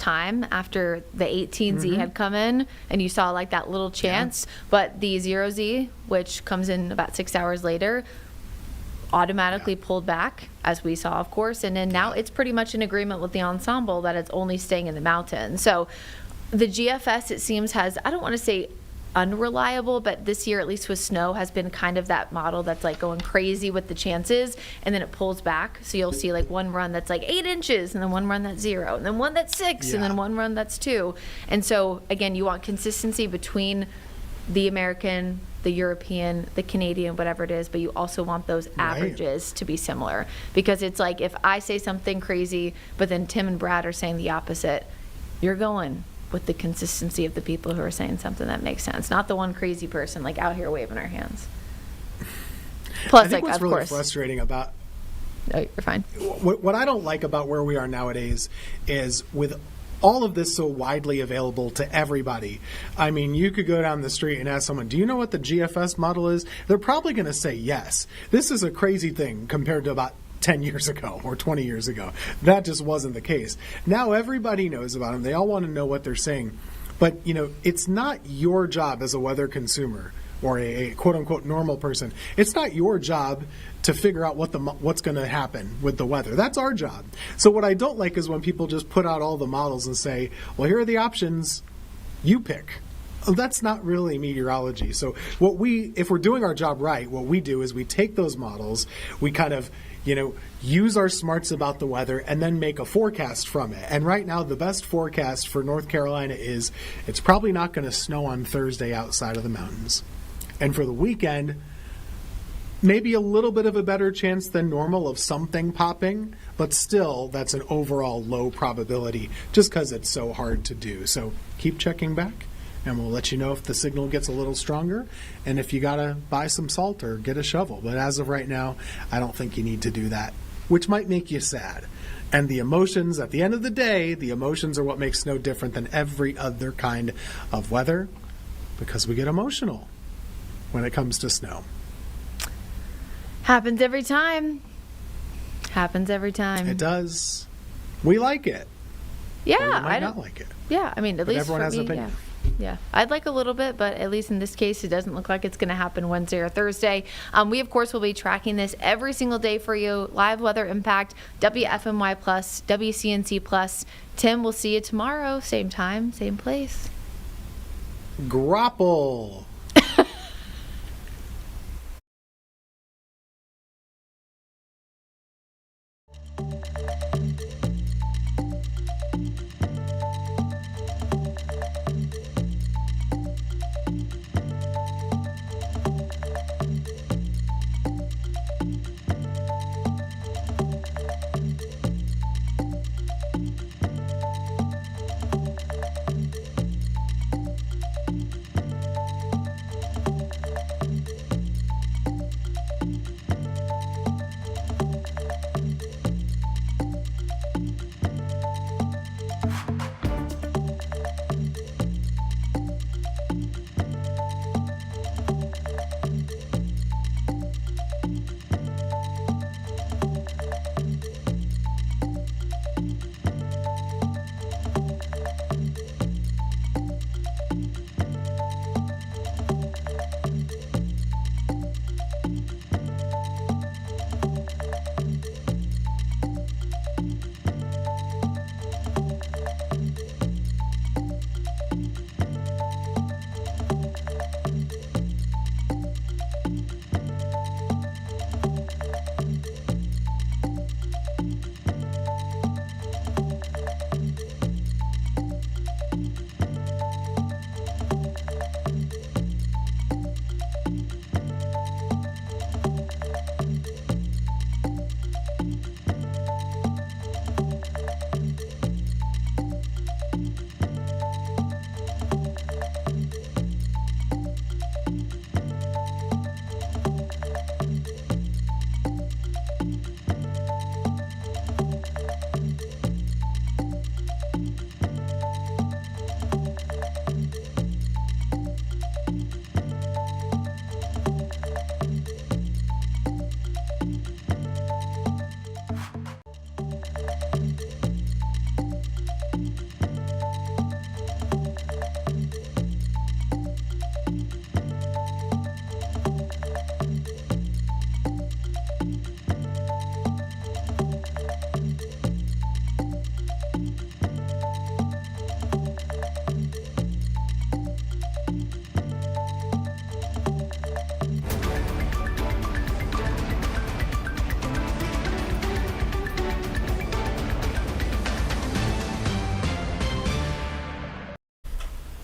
time after the 18Z had come in, and you saw like that little chance. But the 0Z, which comes in about 6 hours later, automatically pulled back, as we saw, of course. And then now it's pretty much in agreement with the ensemble that it's only staying in the mountains. So the GFS, it seems, has, I don't want to say unreliable, but this year, at least with snow, has been kind of that model that's like going crazy with the chances, and then it pulls back. So you'll see like one run that's like 8 inches, and then one run that's 0, and then one that's 6, and then one run that's 2. And so again, you want consistency between the American, the European, the Canadian, whatever it is, but you also want those averages to be similar, because it's like if I say something crazy, but then Tim and Brad are saying the opposite, you're going with the consistency of the people who are saying something that makes sense, not the one crazy person like out here waving our hands. Plus, I think like, what's of really course, frustrating about you're fine. What I don't like about where we are nowadays is with all of this so widely available to everybody. I mean, you could go down the street and ask someone, do you know what the GFS model is? They're probably going to say yes. This is a crazy thing compared to about 10 years ago or 20 years ago. That just wasn't the case. Now everybody knows about them. They all want to know what they're saying. But, you know, it's not your job as a weather consumer or a quote-unquote normal person. It's not your job to figure out what's going to happen with the weather. That's our job. So what I don't like is when people just put out all the models and say, well, here are the options, you pick. That's not really meteorology. So if we're doing our job right, what we do is we take those models, we kind of, use our smarts about the weather and then make a forecast from it. And right now, the best forecast for North Carolina is it's probably not going to snow on Thursday outside of the mountains. And for the weekend, maybe a little bit of a better chance than normal of something popping, but still that's an overall low probability just because it's so hard to do. So keep checking back, and we'll let you know if the signal gets a little stronger and if you got to buy some salt or get a shovel. But as of right now, I don't think you need to do that, which might make you sad. And the emotions, at the end of the day, the emotions are what makes snow different than every other kind of weather, because we get emotional when it comes to snow. Happens every time. Happens every time. It does. We like it. Yeah, or we might I don't not like it. Yeah, I mean, at But least everyone for has an me, opinion. Yeah, I'd like a little bit, but at least in this case, it doesn't look like it's going to happen Wednesday or Thursday. We, of course, will be tracking this every single day for you. Live Weather Impact, WFMY Plus, WCNC Plus. Tim, we'll see you tomorrow, same time, same place. Grapple.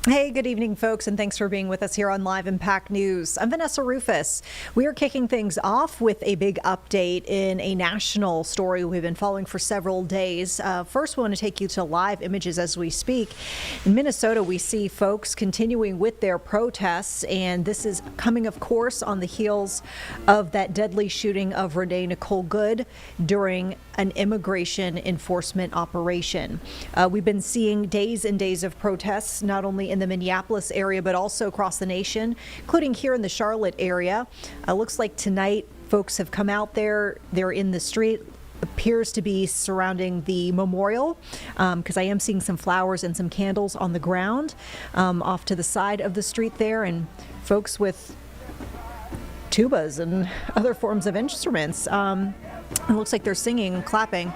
Hey, good evening, folks, and thanks for being with us here on Live Impact News. I'm Vanessa Rufus. We are kicking things off with a big update in a national story we've been following for several days. First, we want to take you to live images as we speak. In Minnesota, we see folks continuing with their protests, and this is coming, of course, on the heels of that deadly shooting of Renee Nicole Good during an immigration enforcement operation. We've been seeing days and days of protests, not only in the Minneapolis area, but also across the nation, including here in the Charlotte area. Looks like tonight folks have come out there. They're in the street. Appears to be surrounding the memorial, because I am seeing some flowers and some candles on the ground off to the side of the street there, and folks with tubas and other forms of instruments. It looks like they're singing and clapping.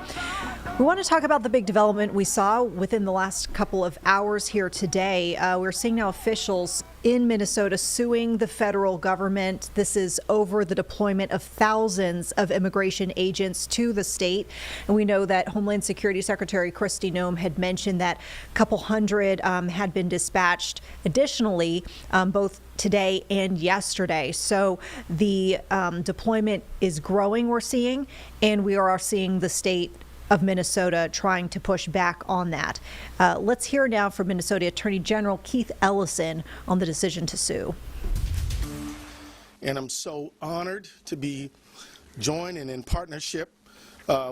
We want to talk about the big development we saw within the last couple of hours here today. We're seeing now officials in Minnesota suing the federal government. This is over the deployment of thousands of immigration agents to the state. And we know that Homeland Security Secretary Kristi Noem had mentioned that a couple hundred had been dispatched additionally, both today and yesterday. So the deployment is growing, we're seeing, and we are seeing the state of Minnesota trying to push back on that. Let's hear now from Minnesota Attorney General Keith Ellison on the decision to sue. And I'm so honored to be joined and in partnership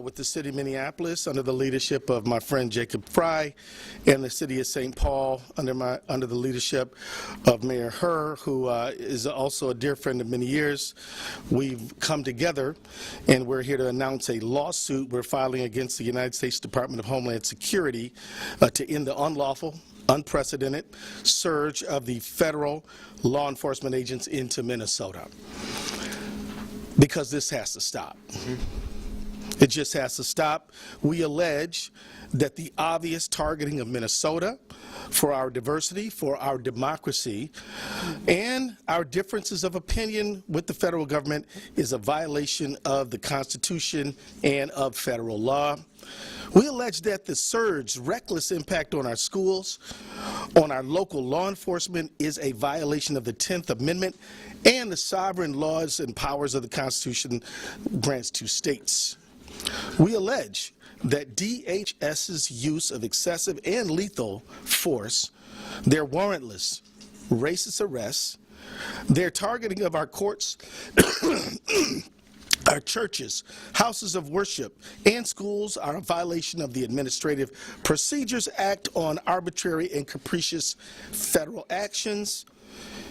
with the city of Minneapolis under the leadership of my friend Jacob Fry, and the city of St. Paul under the leadership of Mayor Herr, who is also a dear friend of many years. We've come together and we're here to announce a lawsuit we're filing against the United States Department of Homeland Security to end the unlawful, unprecedented surge of the federal law enforcement agents into Minnesota, because this has to stop. It just has to stop. We allege that the obvious targeting of Minnesota for our diversity, for our democracy, and our differences of opinion with the federal government is a violation of the Constitution and of federal law. We allege that the surge's reckless impact on our schools, on our local law enforcement, is a violation of the 10th Amendment and the sovereign laws and powers of the Constitution grants to states. We allege that DHS's use of excessive and lethal force, their warrantless, racist arrests, their targeting of our courts, our churches, houses of worship, and schools are a violation of the Administrative Procedures Act on arbitrary and capricious federal actions.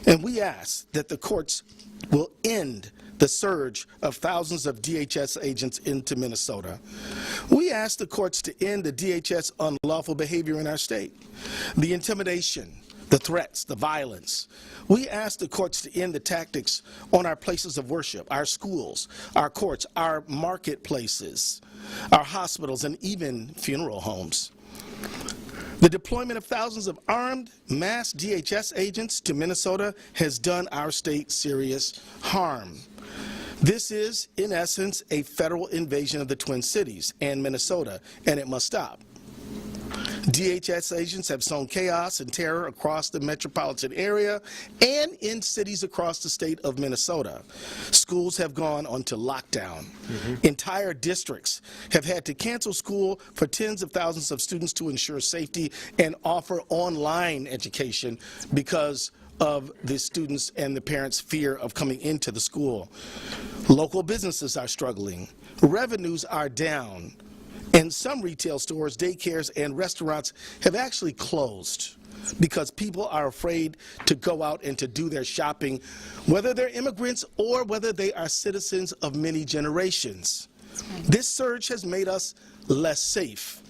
And we ask that the courts will end the surge of thousands of DHS agents into Minnesota. We ask the courts to end the DHS unlawful behavior in our state, the intimidation, the threats, the violence. We ask the courts to end the tactics on our places of worship, our schools, our courts, our marketplaces, our hospitals, and even funeral homes. The deployment of thousands of armed, mass DHS agents to Minnesota has done our state serious harm. This is, in essence, a federal invasion of the Twin Cities and Minnesota, and it must stop. DHS agents have sown chaos and terror across the metropolitan area and in cities across the state of Minnesota. Schools have gone onto lockdown. Entire districts have had to cancel school for tens of thousands of students to ensure safety and offer online education because of the students and the parents' fear of coming into the school. Local businesses are struggling. Revenues are down. And some retail stores, daycares, and restaurants have actually closed because people are afraid to go out and to do their shopping, whether they're immigrants or whether they are citizens of many generations. This surge has made us less safe.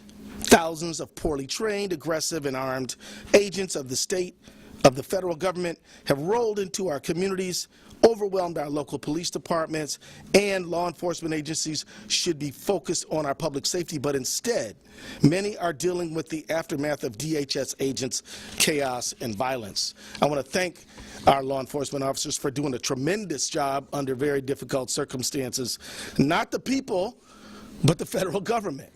Thousands of poorly trained, aggressive, and armed agents of the state, of the federal government, have rolled into our communities, overwhelmed our local police departments, and law enforcement agencies should be focused on our public safety, but instead, many are dealing with the aftermath of DHS agents' chaos and violence. I want to thank our law enforcement officers for doing a tremendous job under very difficult circumstances. Not the people, but the federal government.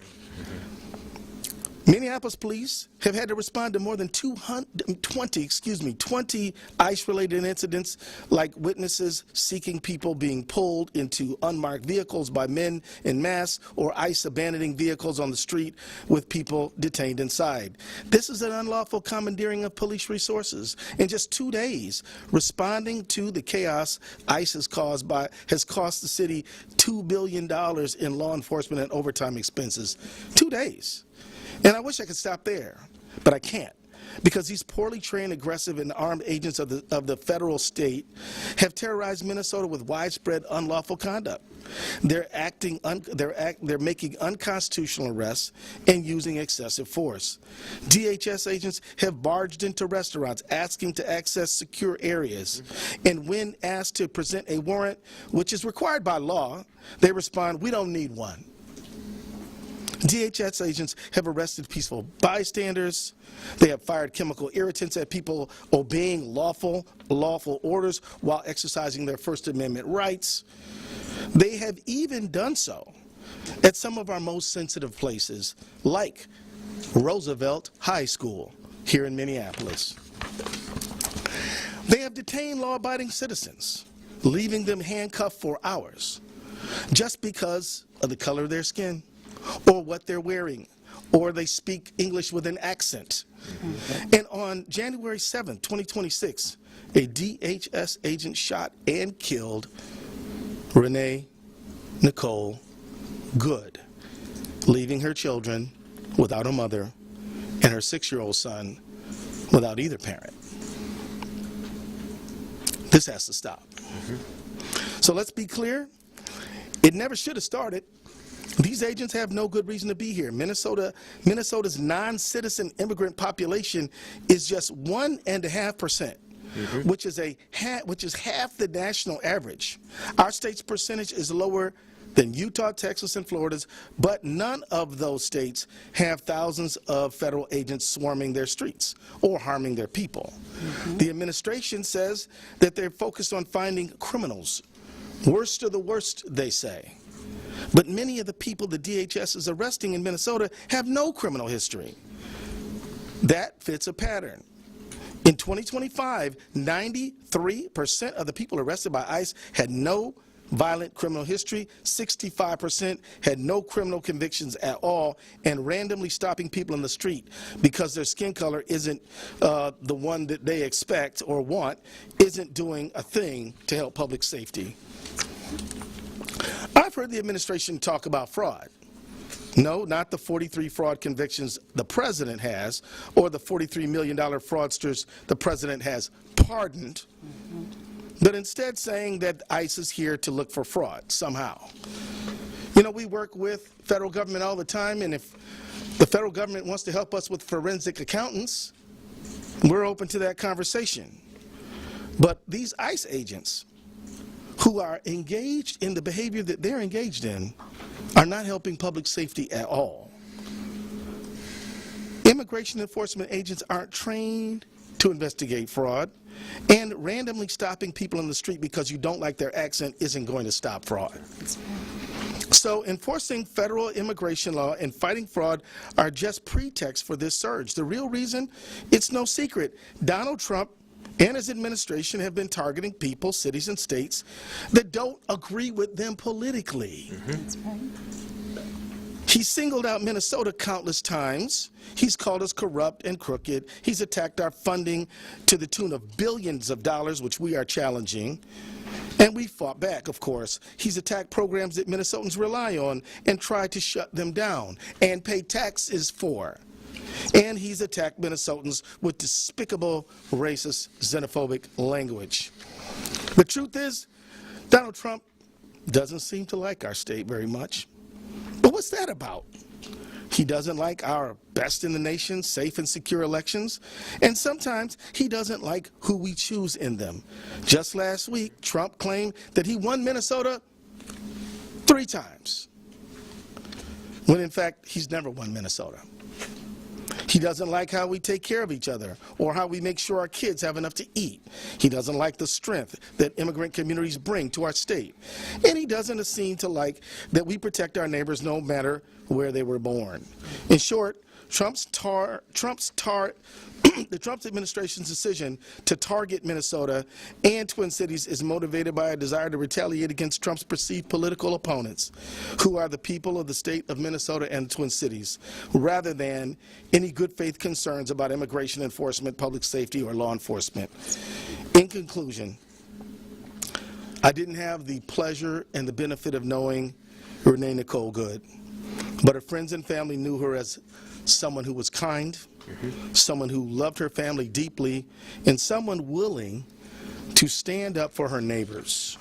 Minneapolis police have had to respond to more than 20 ICE-related incidents, like witnesses seeking people being pulled into unmarked vehicles by men en masse, or ICE abandoning vehicles on the street with people detained inside. This is an unlawful commandeering of police resources. In just 2 days, responding to the chaos ICE has cost the city $2 billion in law enforcement and overtime expenses. 2 days. And I wish I could stop there, but I can't, because these poorly trained, aggressive, and armed agents of the federal state have terrorized Minnesota with widespread unlawful conduct. They're making unconstitutional arrests and using excessive force. DHS agents have barged into restaurants asking to access secure areas, and when asked to present a warrant, which is required by law, they respond, "We don't need one." DHS agents have arrested peaceful bystanders. They have fired chemical irritants at people obeying lawful orders while exercising their First Amendment rights. They have even done so at some of our most sensitive places, like Roosevelt High School here in Minneapolis. They have detained law-abiding citizens, leaving them handcuffed for hours just because of the color of their skin, or what they're wearing, or they speak English with an accent. And on January 7, 2026, a DHS agent shot and killed Renee Nicole Good, leaving her children without a mother and her 6-year-old son without either parent. This has to stop. So let's be clear, it never should have started. These agents have no good reason to be here. Minnesota's non-citizen immigrant population is just 1.5%, which is half the national average. Our state's percentage is lower than Utah, Texas, and Florida's, but none of those states have thousands of federal agents swarming their streets or harming their people. The administration says that they're focused on finding criminals. Worst of the worst, they say. But many of the people the DHS is arresting in Minnesota have no criminal history. That fits a pattern. In 2025, 93% of the people arrested by ICE had no violent criminal history, 65% had no criminal convictions at all, and randomly stopping people in the street because their skin color isn't the one that they expect or want isn't doing a thing to help public safety. I've heard the administration talk about fraud. No, not the 43 fraud convictions the president has, or the $43 million fraudsters the president has pardoned, but instead saying that ICE is here to look for fraud somehow. You know, we work with federal government all the time, and if the federal government wants to help us with forensic accountants, we're open to that conversation. But these ICE agents who are engaged in the behavior that they're engaged in are not helping public safety at all. Immigration enforcement agents aren't trained to investigate fraud, and randomly stopping people in the street because you don't like their accent isn't going to stop fraud. So enforcing federal immigration law and fighting fraud are just pretexts for this surge. The real reason, it's no secret. Donald Trump and his administration have been targeting people, cities, and states that don't agree with them politically. That's right. He singled out Minnesota countless times. He's called us corrupt and crooked. He's attacked our funding to the tune of billions of dollars, which we are challenging. And we fought back, of course. He's attacked programs that Minnesotans rely on and tried to shut them down and pay taxes for. And he's attacked Minnesotans with despicable, racist, xenophobic language. The truth is, Donald Trump doesn't seem to like our state very much. But what's that about? He doesn't like our best in the nation, safe and secure elections, and sometimes he doesn't like who we choose in them. Just last week, Trump claimed that he won Minnesota 3 times, when in fact, he's never won Minnesota. He doesn't like how we take care of each other or how we make sure our kids have enough to eat. He doesn't like the strength that immigrant communities bring to our state. And he doesn't seem to like that we protect our neighbors no matter where they were born. In short, the Trump administration's decision to target Minnesota and Twin Cities is motivated by a desire to retaliate against Trump's perceived political opponents, who are the people of the state of Minnesota and Twin Cities, rather than any good faith concerns about immigration enforcement, public safety, or law enforcement. In conclusion, I didn't have the pleasure and the benefit of knowing Renee Nicole Good, but her friends and family knew her as someone who was kind, someone who loved her family deeply, and someone willing to stand up for her neighbors.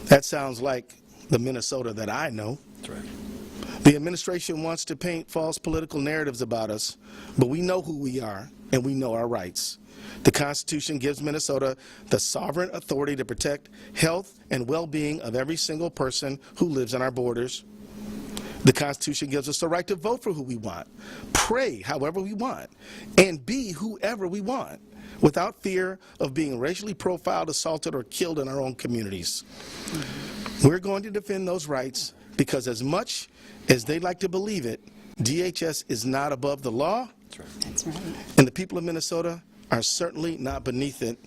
That sounds like the Minnesota that I know. That's right. The administration wants to paint false political narratives about us, but we know who we are and we know our rights. The Constitution gives Minnesota the sovereign authority to protect health and well-being of every single person who lives on our borders. The Constitution gives us the right to vote for who we want, pray however we want, and be whoever we want, without fear of being racially profiled, assaulted, or killed in our own communities. We're going to defend those rights because, as much as they like to believe it, DHS is not above the law. That's right. That's right. And the people of Minnesota are certainly not beneath it.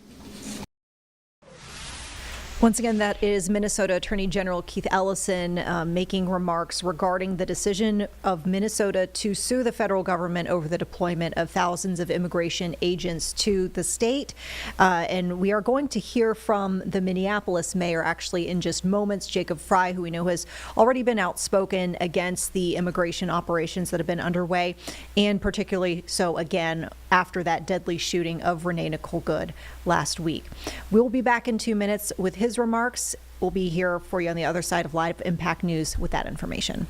Once again, that is Minnesota Attorney General Keith Ellison making remarks regarding the decision of Minnesota to sue the federal government over the deployment of thousands of immigration agents to the state. And we are going to hear from the Minneapolis mayor actually in just moments, Jacob Fry, who we know has already been outspoken against the immigration operations that have been underway, and particularly so again after that deadly shooting of Renee Nicole Good last week. We'll be back in 2 minutes with his remarks. We'll be here for you on the other side of Live Impact News with that information.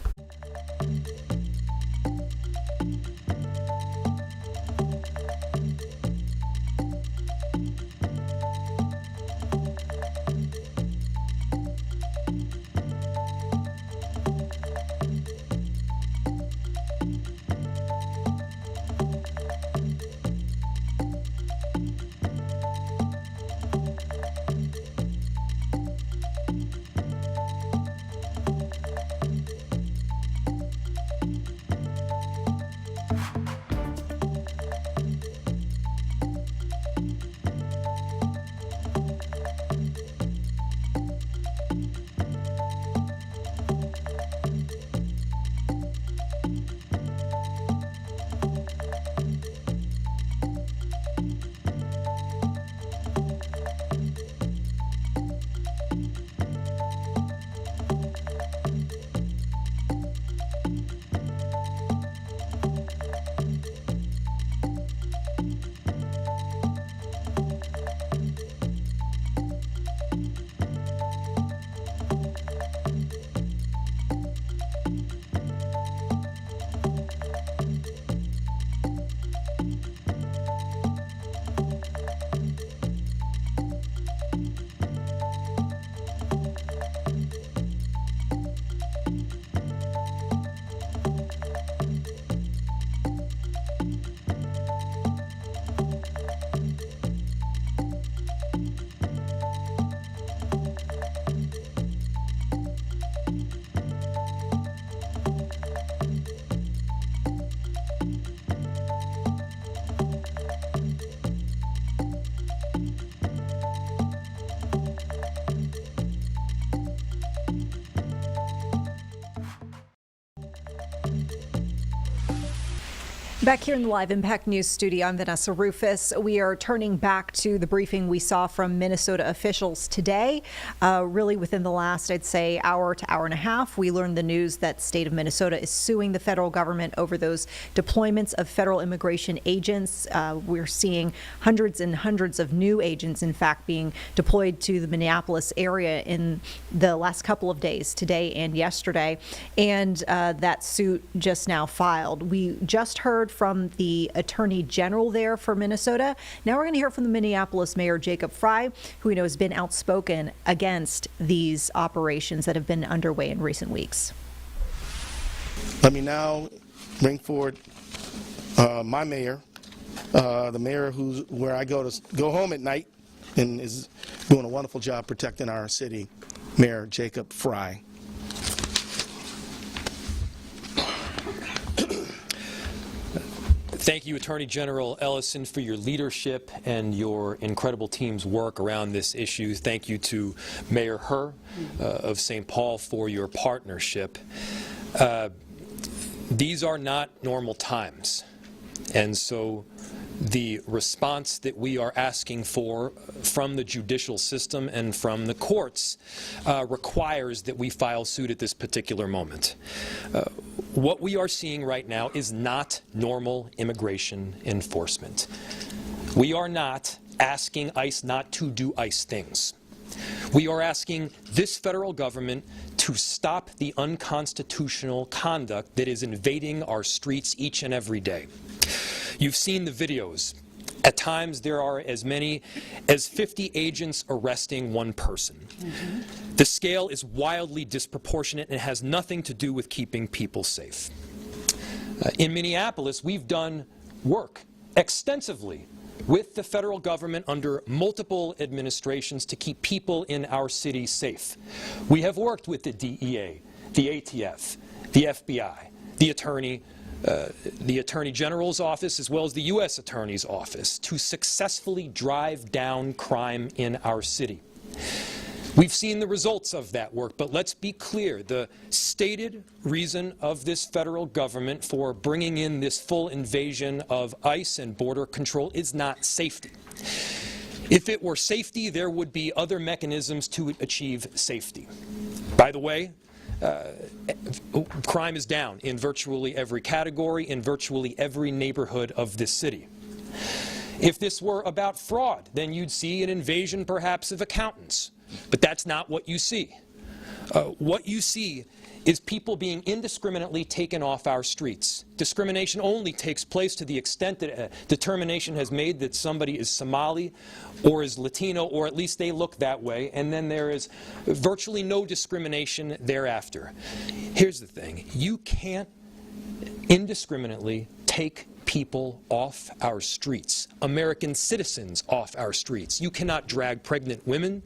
Back here in the Live Impact News studio, I'm Vanessa Rufus. We are turning back to the briefing we saw from Minnesota officials today. Really within the last, I'd say, hour to hour and a half, we learned the news that the state of Minnesota is suing the federal government over those deployments of federal immigration agents. We're seeing hundreds and hundreds of new agents, in fact, being deployed to the Minneapolis area in the last couple of days, today and yesterday. And that suit just now filed. We just heard from the Attorney General there for Minnesota. Now we're going to hear from the Minneapolis Mayor Jacob Fry, who we know has been outspoken against these operations that have been underway in recent weeks. Let me now bring forward my mayor, the mayor where I go home at night and is doing a wonderful job protecting our city, Mayor Jacob Fry. Thank you, Attorney General Ellison, for your leadership and your incredible team's work around this issue. Thank you to Mayor Herr of St. Paul for your partnership. These are not normal times, and so the response that we are asking for from the judicial system and from the courts requires that we file suit at this particular moment. What we are seeing right now is not normal immigration enforcement. We are not asking ICE not to do ICE things. We are asking this federal government to stop the unconstitutional conduct that is invading our streets each and every day. You've seen the videos. At times there are as many as 50 agents arresting one person. The scale is wildly disproportionate and has nothing to do with keeping people safe. In Minneapolis, we've done work extensively with the federal government under multiple administrations to keep people in our city safe. We have worked with the DEA, the ATF, the FBI, the Attorney General's office, as well as the U.S. Attorney's office, to successfully drive down crime in our city. We've seen the results of that work, but let's be clear. The stated reason of this federal government for bringing in this full invasion of ICE and border control is not safety. If it were safety, there would be other mechanisms to achieve safety. By the way, crime is down in virtually every category, in virtually every neighborhood of this city. If this were about fraud, then you'd see an invasion perhaps of accountants. But that's not what you see. What you see is people being indiscriminately taken off our streets. Discrimination only takes place to the extent that a determination has made that somebody is Somali or is Latino, or at least they look that way, and then there is virtually no discrimination thereafter. Here's the thing. You can't indiscriminately take people off our streets, American citizens off our streets. You cannot drag pregnant women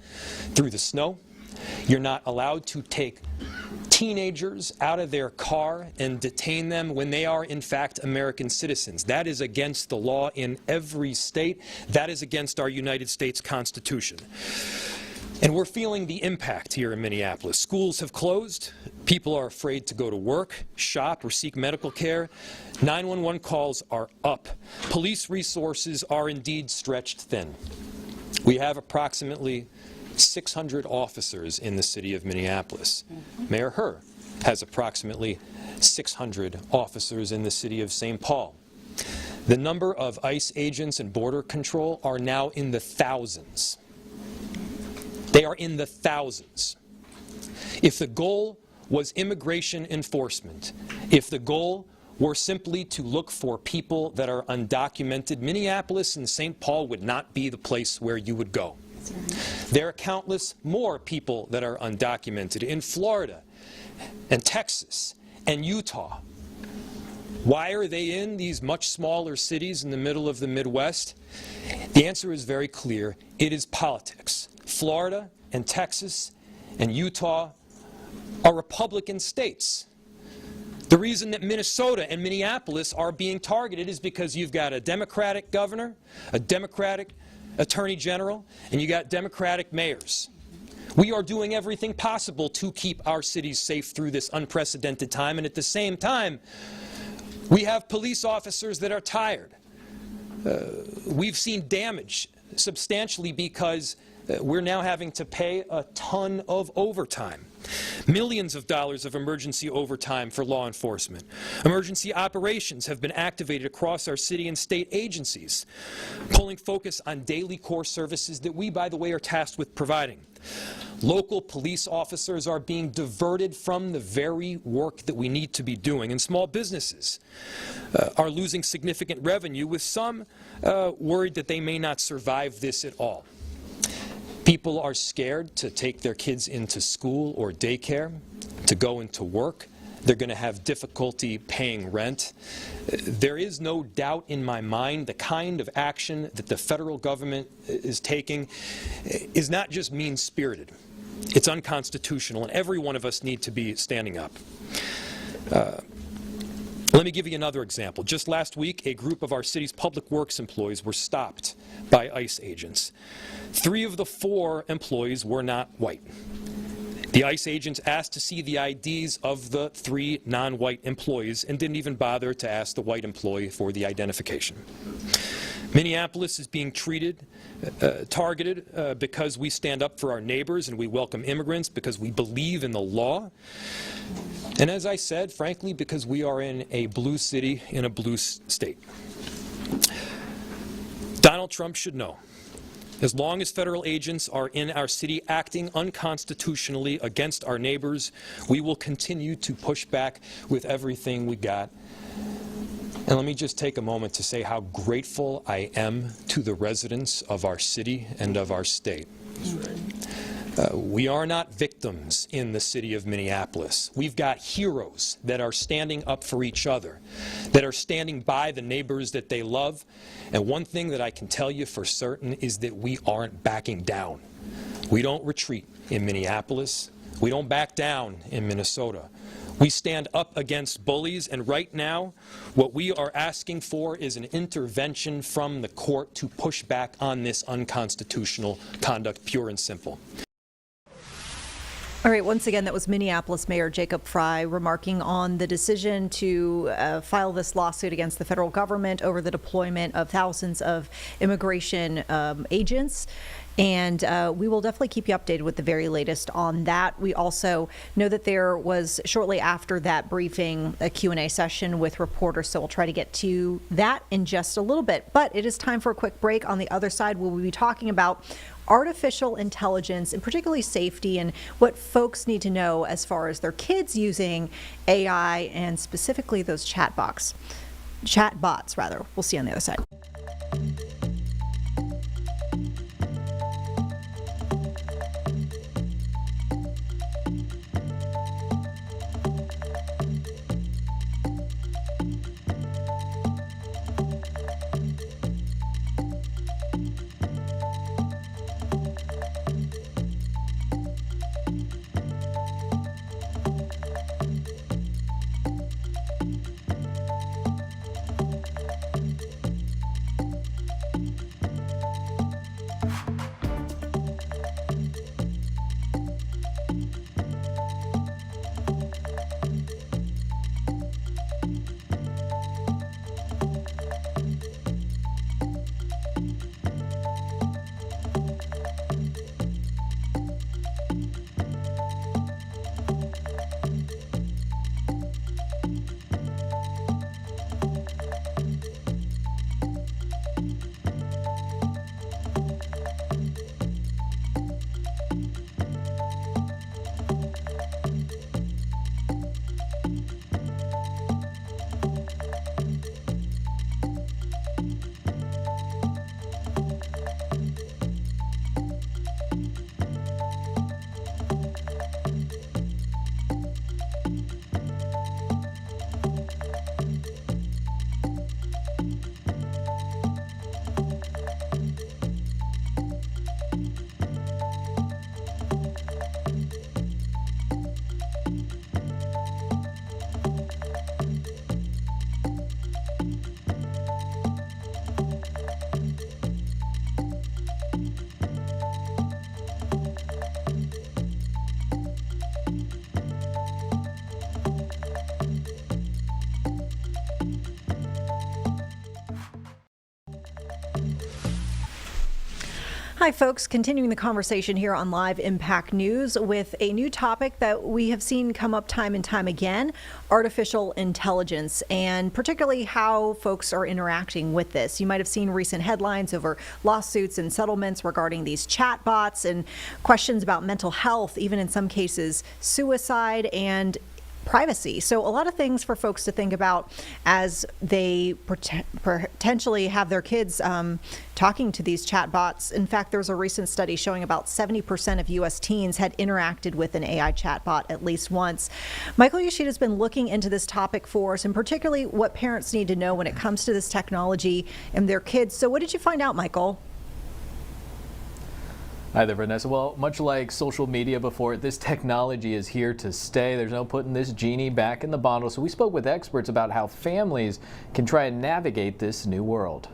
through the snow. You're not allowed to take teenagers out of their car and detain them when they are in fact American citizens. That is against the law in every state. That is against our United States Constitution. And we're feeling the impact here in Minneapolis. Schools have closed. People are afraid to go to work, shop, or seek medical care. 911 calls are up. Police resources are indeed stretched thin. We have approximately 600 officers in the city of Minneapolis. Mayor Herr has approximately 600 officers in the city of St. Paul. The number of ICE agents and border control are now in the thousands. They are in the thousands. If the goal was immigration enforcement, if the goal were simply to look for people that are undocumented, Minneapolis and St. Paul would not be the place where you would go. There are countless more people that are undocumented in Florida and Texas and Utah. Why are they in these much smaller cities in the middle of the Midwest? The answer is very clear. It is politics. Florida and Texas and Utah are Republican states. The reason that Minnesota and Minneapolis are being targeted is because you've got a Democratic governor, a Democratic attorney general, and you got Democratic mayors. We are doing everything possible to keep our cities safe through this unprecedented time, and at the same time, we have police officers that are tired. We've seen damage substantially because we're now having to pay a ton of overtime. Millions of dollars of emergency overtime for law enforcement. Emergency operations have been activated across our city and state agencies, pulling focus on daily core services that we, by the way, are tasked with providing. Local police officers are being diverted from the very work that we need to be doing, and small businesses are losing significant revenue, with some worried that they may not survive this at all. People are scared to take their kids into school or daycare, to go into work. They're going to have difficulty paying rent. There is no doubt in my mind the kind of action that the federal government is taking is not just mean-spirited. It's unconstitutional, and every one of us need to be standing up. Let me give you another example. Just last week, a group of our city's public works employees were stopped by ICE agents. 3 of the 4 employees were not white. The ICE agents asked to see the IDs of the 3 non-white employees and didn't even bother to ask the white employee for the identification. Minneapolis is being targeted because we stand up for our neighbors and we welcome immigrants, because we believe in the law. And as I said, frankly, because we are in a blue city, in a blue state. Donald Trump should know, as long as federal agents are in our city acting unconstitutionally against our neighbors, we will continue to push back with everything we got. And let me just take a moment to say how grateful I am to the residents of our city and of our state. We are not victims in the city of Minneapolis. We've got heroes that are standing up for each other, that are standing by the neighbors that they love. And one thing that I can tell you for certain is that we aren't backing down. We don't retreat in Minneapolis. We don't back down in Minnesota. We stand up against bullies, and right now, what we are asking for is an intervention from the court to push back on this unconstitutional conduct, pure and simple. All right, once again, that was Minneapolis Mayor Jacob Fry remarking on the decision to file this lawsuit against the federal government over the deployment of thousands of immigration agents. And we will definitely keep you updated with the very latest on that. We also know that there was, shortly after that briefing, a Q&A session with reporters, so we'll try to get to that in just a little bit. But it is time for a quick break. On the other side, we'll be talking about artificial intelligence, and particularly safety, and what folks need to know as far as their kids using AI, and specifically those chatbots. We'll see you on the other side. Hi, folks. Continuing the conversation here on Live Impact News with a new topic that we have seen come up time and time again, artificial intelligence, and particularly how folks are interacting with this. You might have seen recent headlines over lawsuits and settlements regarding these chatbots and questions about mental health, even in some cases suicide and privacy. So a lot of things for folks to think about as they potentially have their kids talking to these chatbots. In fact, there's a recent study showing about 70% of U.S. teens had interacted with an AI chatbot at least once. Michael Yoshida has been looking into this topic for us, and particularly what parents need to know when it comes to this technology and their kids. So what did you find out, Michael? Hi there, Vanessa. Well, much like social media before, this technology is here to stay. There's no putting this genie back in the bottle. So we spoke with experts about how families can try and navigate this new world.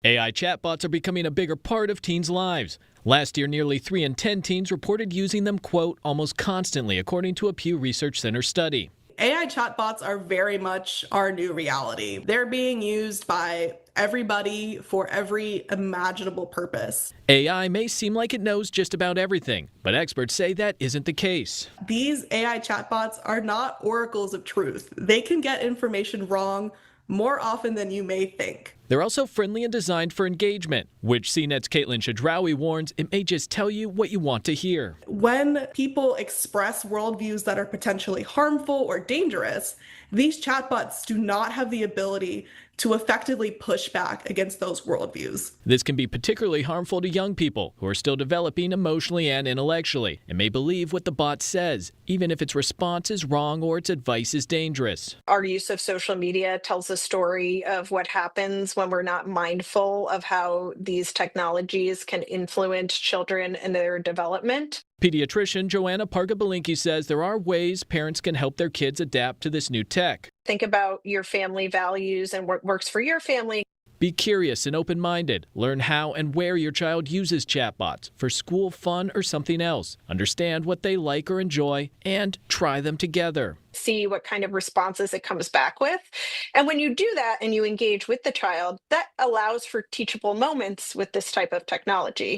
AI chatbots are becoming a bigger part of teens' lives. Last year, nearly 3 in 10 teens reported using them, quote, almost constantly, according to a Pew Research Center study. AI chatbots are very much our new reality. They're being used by everybody for every imaginable purpose. AI may seem like it knows just about everything, but experts say that isn't the case. These AI chatbots are not oracles of truth. They can get information wrong more often than you may think. They're also friendly and designed for engagement, which CNET's Caitlin Shadrawi warns it may just tell you what you want to hear. When people express worldviews that are potentially harmful or dangerous, these chatbots do not have the ability to effectively push back against those worldviews. This can be particularly harmful to young people who are still developing emotionally and intellectually and may believe what the bot says, even if its response is wrong or its advice is dangerous. Our use of social media tells a story of what happens when we're not mindful of how these technologies can influence children and their development. Pediatrician Joanna Pargabalinki says there are ways parents can help their kids adapt to this new tech. Think about your family values and what works for your family. Be curious and open-minded. Learn how and where your child uses chatbots for school, fun, or something else. Understand what they like or enjoy and try them together. See what kind of responses it comes back with. And when you do that and you engage with the child, that allows for teachable moments with this type of technology.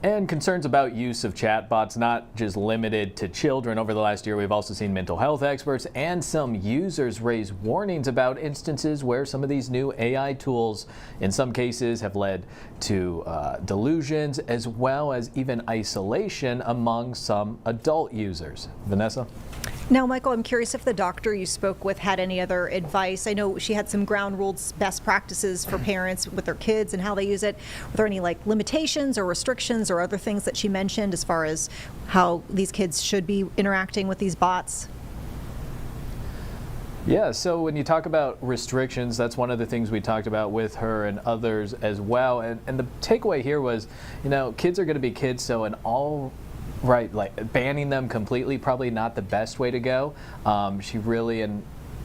And concerns about use of chatbots not just limited to children. Over the last year, we've also seen mental health experts and some users raise warnings about instances where some of these new AI tools, in some cases, have led to delusions as well as even isolation among some adult users. Vanessa? Now, Michael, I'm curious if the doctor you spoke with had any other advice. I know she had some ground rules, best practices for parents with their kids and how they use it. Were there any limitations or restrictions or other things that she mentioned as far as how these kids should be interacting with these bots? Yeah, so when you talk about restrictions, that's one of the things we talked about with her and others as well. And the takeaway here was, kids are going to be kids, so banning them completely, probably not the best way to go. She really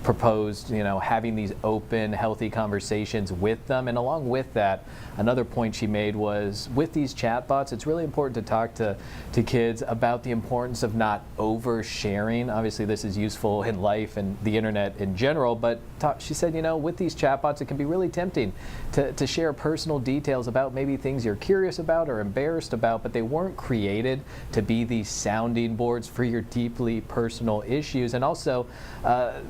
proposed, having these open, healthy conversations with them. And along with that, another point she made was with these chatbots, it's really important to talk to kids about the importance of not oversharing. Obviously, this is useful in life and the internet in general, but she said, with these chatbots, it can be really tempting to share personal details about maybe things you're curious about or embarrassed about, but they weren't created to be these sounding boards for your deeply personal issues. And also,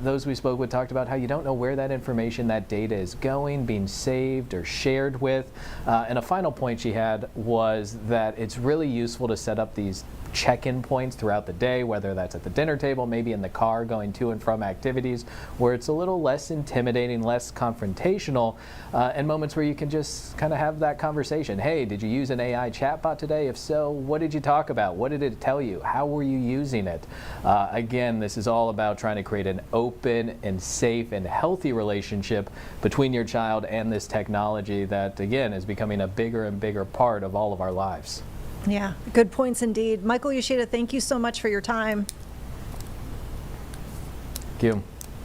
those we spoke with talked about how you don't know where that information, that data is going, being saved or shared with. And a final point she had was that it's really useful to set up these check-in points throughout the day, whether that's at the dinner table, maybe in the car going to and from activities, where it's a little less intimidating, less confrontational, and moments where you can just kind of have that conversation. Hey, did you use an AI chatbot today? If so, what did you talk about? What did it tell you? How were you using it? Again, this is all about trying to create an open and safe and healthy relationship between your child and this technology that, again, is becoming a bigger and bigger part of all of our lives. Yeah, good points indeed. Michael Yoshida, thank you so much for your time. Thank you.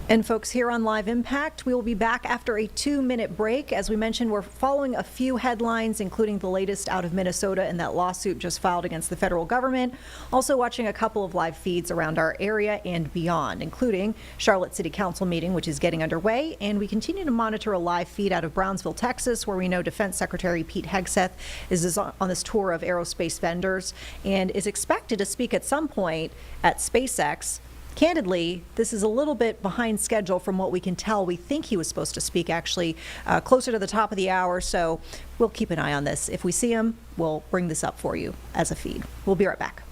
And folks, here on Live Impact, we will be back after a 2-minute break. As we mentioned, we're following a few headlines, including the latest out of Minnesota and that lawsuit just filed against the federal government. Also watching a couple of live feeds around our area and beyond, including Charlotte City Council meeting, which is getting underway. And we continue to monitor a live feed out of Brownsville, Texas, where we know Defense Secretary Pete Hegseth is on this tour of aerospace vendors and is expected to speak at some point at SpaceX. Candidly, this is a little bit behind schedule from what we can tell. We think he was supposed to speak actually closer to the top of the hour, so we'll keep an eye on this. If we see him, we'll bring this up for you as a feed. We'll be right back.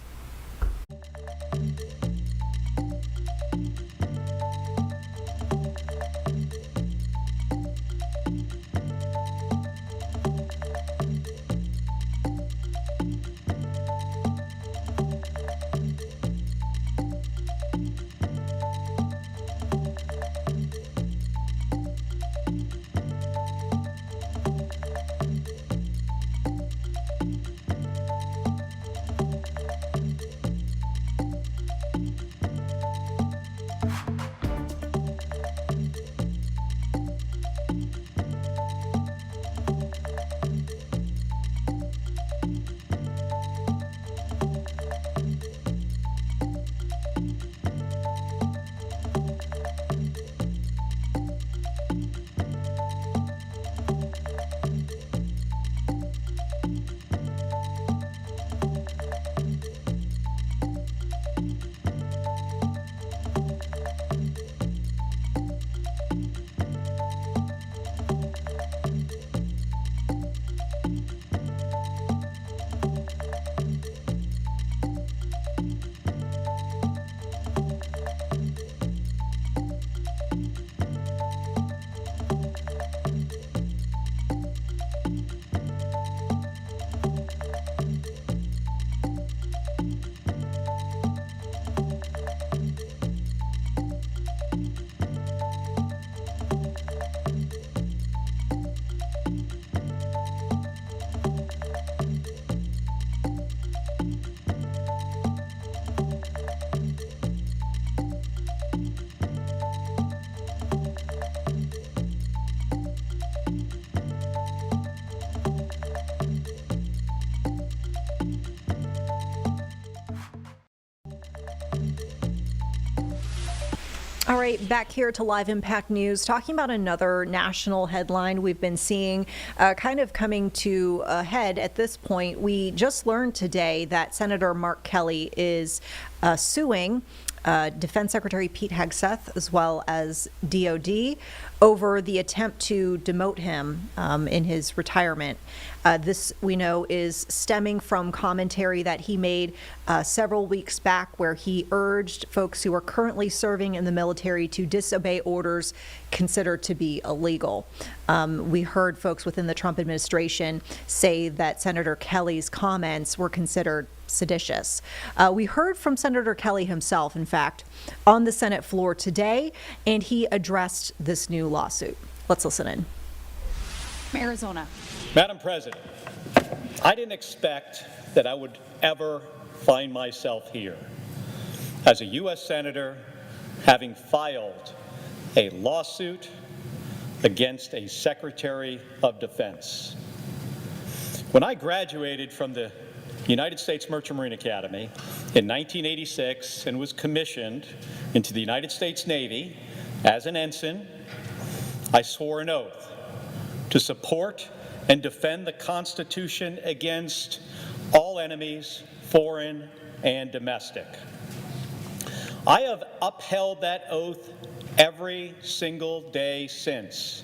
All right, back here to Live Impact News, talking about another national headline we've been seeing kind of coming to a head at this point. We just learned today that Senator Mark Kelly is suing Defense Secretary Pete Hegseth as well as DOD over the attempt to demote him in his retirement. This, we know, is stemming from commentary that he made several weeks back where he urged folks who are currently serving in the military to disobey orders considered to be illegal. We heard folks within the Trump administration say that Senator Kelly's comments were considered seditious. We heard from Senator Kelly himself, in fact, on the Senate floor today, and he addressed this new lawsuit. Let's listen in. Arizona. Madam President, I didn't expect that I would ever find myself here as a U.S. Senator having filed a lawsuit against a Secretary of Defense. When I graduated from the United States Merchant Marine Academy in 1986 and was commissioned into the United States Navy as an ensign, I swore an oath to support and defend the Constitution against all enemies, foreign and domestic. I have upheld that oath every single day since.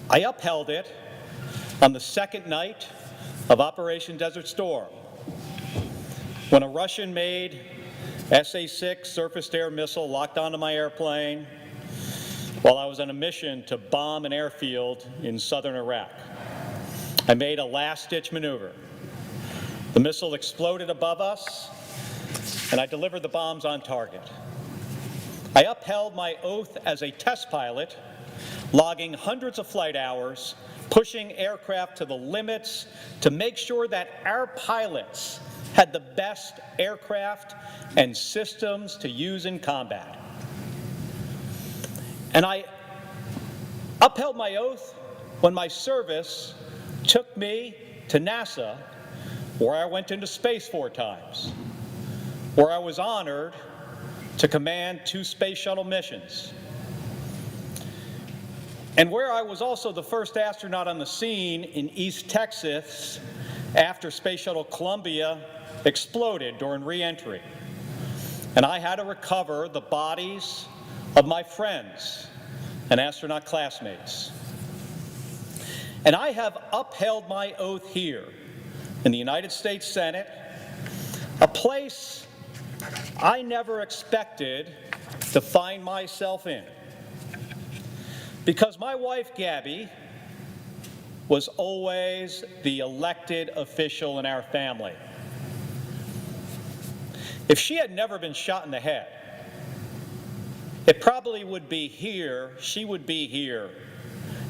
I upheld it on the second night of Operation Desert Storm, when a Russian-made SA-6 surface-to-air missile locked onto my airplane while I was on a mission to bomb an airfield in southern Iraq. I made a last-ditch maneuver. The missile exploded above us, and I delivered the bombs on target. I upheld my oath as a test pilot, logging hundreds of flight hours, pushing aircraft to the limits to make sure that our pilots had the best aircraft and systems to use in combat. And I upheld my oath when my service took me to NASA, where I went into space 4 times, where I was honored to command 2 space shuttle missions, and where I was also the first astronaut on the scene in East Texas after Space Shuttle Columbia exploded during re-entry. And I had to recover the bodies of my friends and astronaut classmates. And I have upheld my oath here in the United States Senate, a place I never expected to find myself in. Because my wife, Gabby, was always the elected official in our family. If she had never been shot in the head, it probably would be here, she would be here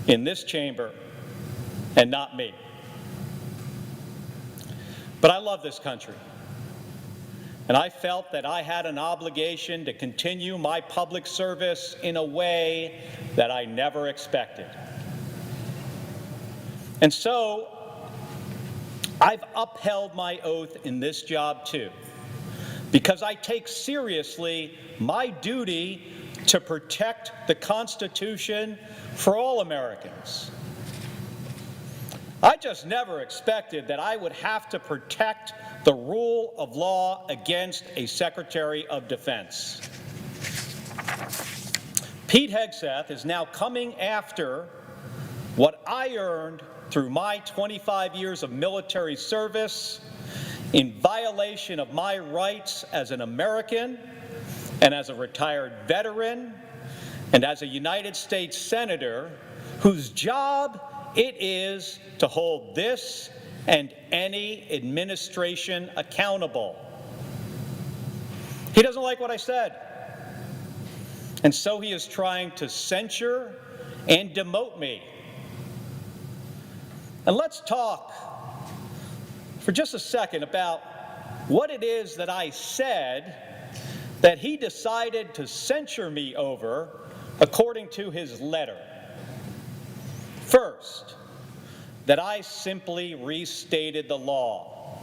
in this chamber and not me. But I love this country, and I felt that I had an obligation to continue my public service in a way that I never expected. And so I've upheld my oath in this job too, because I take seriously my duty to protect the Constitution for all Americans. I just never expected that I would have to protect the rule of law against a Secretary of Defense. Pete Hegseth is now coming after what I earned through my 25 years of military service in violation of my rights as an American and as a retired veteran and as a United States Senator whose job it is to hold this and any administration accountable. He doesn't like what I said, and so he is trying to censure and demote me. And let's talk for just a second about what it is that I said that he decided to censure me over, according to his letter. First, that I simply restated the law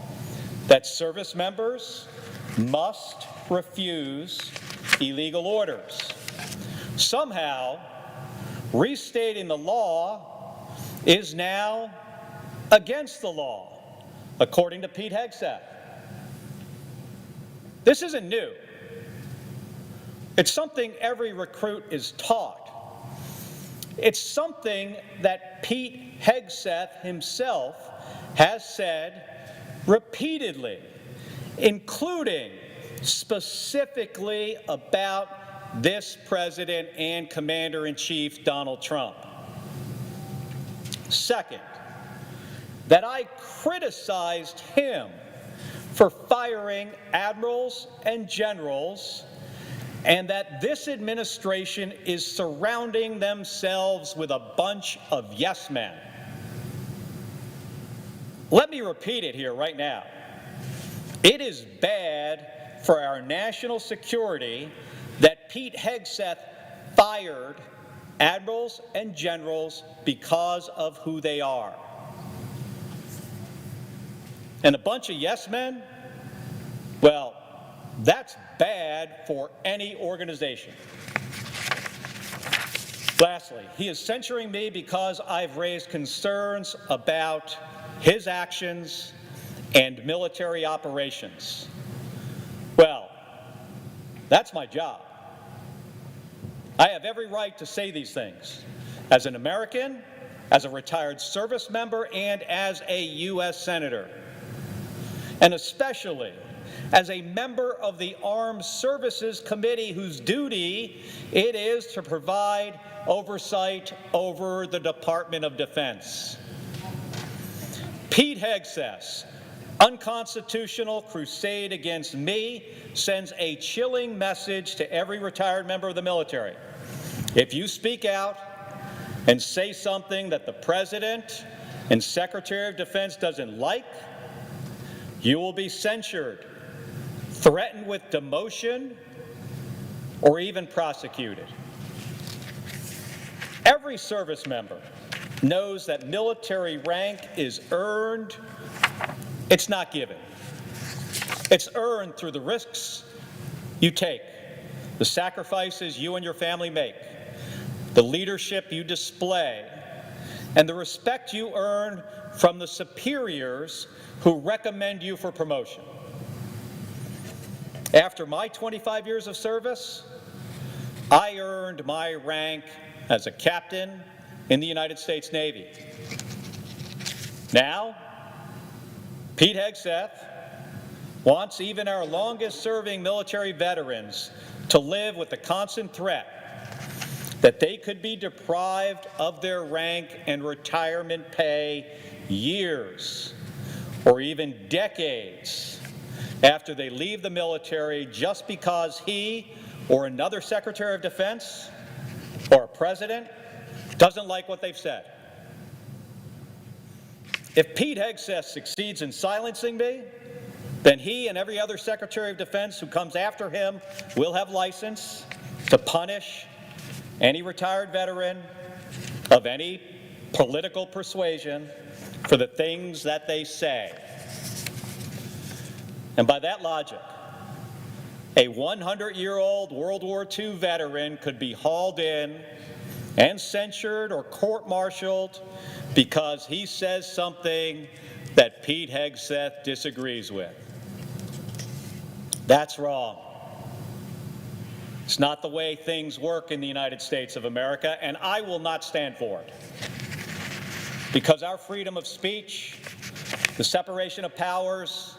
that service members must refuse illegal orders. Somehow, restating the law is now against the law, according to Pete Hegseth. This isn't new. It's something every recruit is taught. It's something that Pete Hegseth himself has said repeatedly, including specifically about this president and Commander-in-Chief Donald Trump. Second, that I criticized him for firing admirals and generals, and that this administration is surrounding themselves with a bunch of yes men. Let me repeat it here right now. It is bad for our national security that Pete Hegseth fired admirals and generals because of who they are. And a bunch of yes men? Well, that's bad for any organization. Lastly, he is censuring me because I've raised concerns about his actions and military operations. Well, that's my job. I have every right to say these things as an American, as a retired service member, and as a U.S. Senator. And especially as a member of the Armed Services Committee, whose duty it is to provide oversight over the Department of Defense. Pete Hegseth's unconstitutional crusade against me sends a chilling message to every retired member of the military. If you speak out and say something that the President and Secretary of Defense doesn't like, you will be censured, threatened with demotion, or even prosecuted. Every service member knows that military rank is earned, it's not given. It's earned through the risks you take, the sacrifices you and your family make, the leadership you display, and the respect you earn from the superiors who recommend you for promotion. After my 25 years of service, I earned my rank as a captain in the United States Navy. Now, Pete Hegseth wants even our longest-serving military veterans to live with the constant threat that they could be deprived of their rank and retirement pay years or even decades after they leave the military just because he or another Secretary of Defense or a president doesn't like what they've said. If Pete Hegseth succeeds in silencing me, then he and every other Secretary of Defense who comes after him will have license to punish any retired veteran of any political persuasion for the things that they say. And by that logic, a 100-year-old World War II veteran could be hauled in and censured or court-martialed because he says something that Pete Hegseth disagrees with. That's wrong. It's not the way things work in the United States of America, and I will not stand for it. Because our freedom of speech, the separation of powers,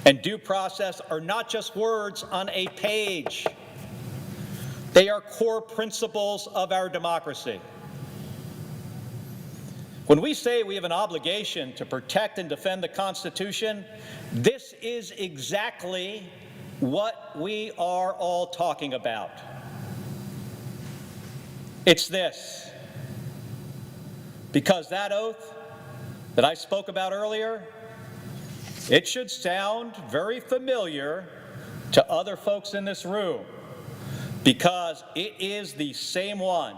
and due process are not just words on a page. They are core principles of our democracy. When we say we have an obligation to protect and defend the Constitution, this is exactly what we are all talking about. It's this. Because that oath that I spoke about earlier, it should sound very familiar to other folks in this room, because it is the same one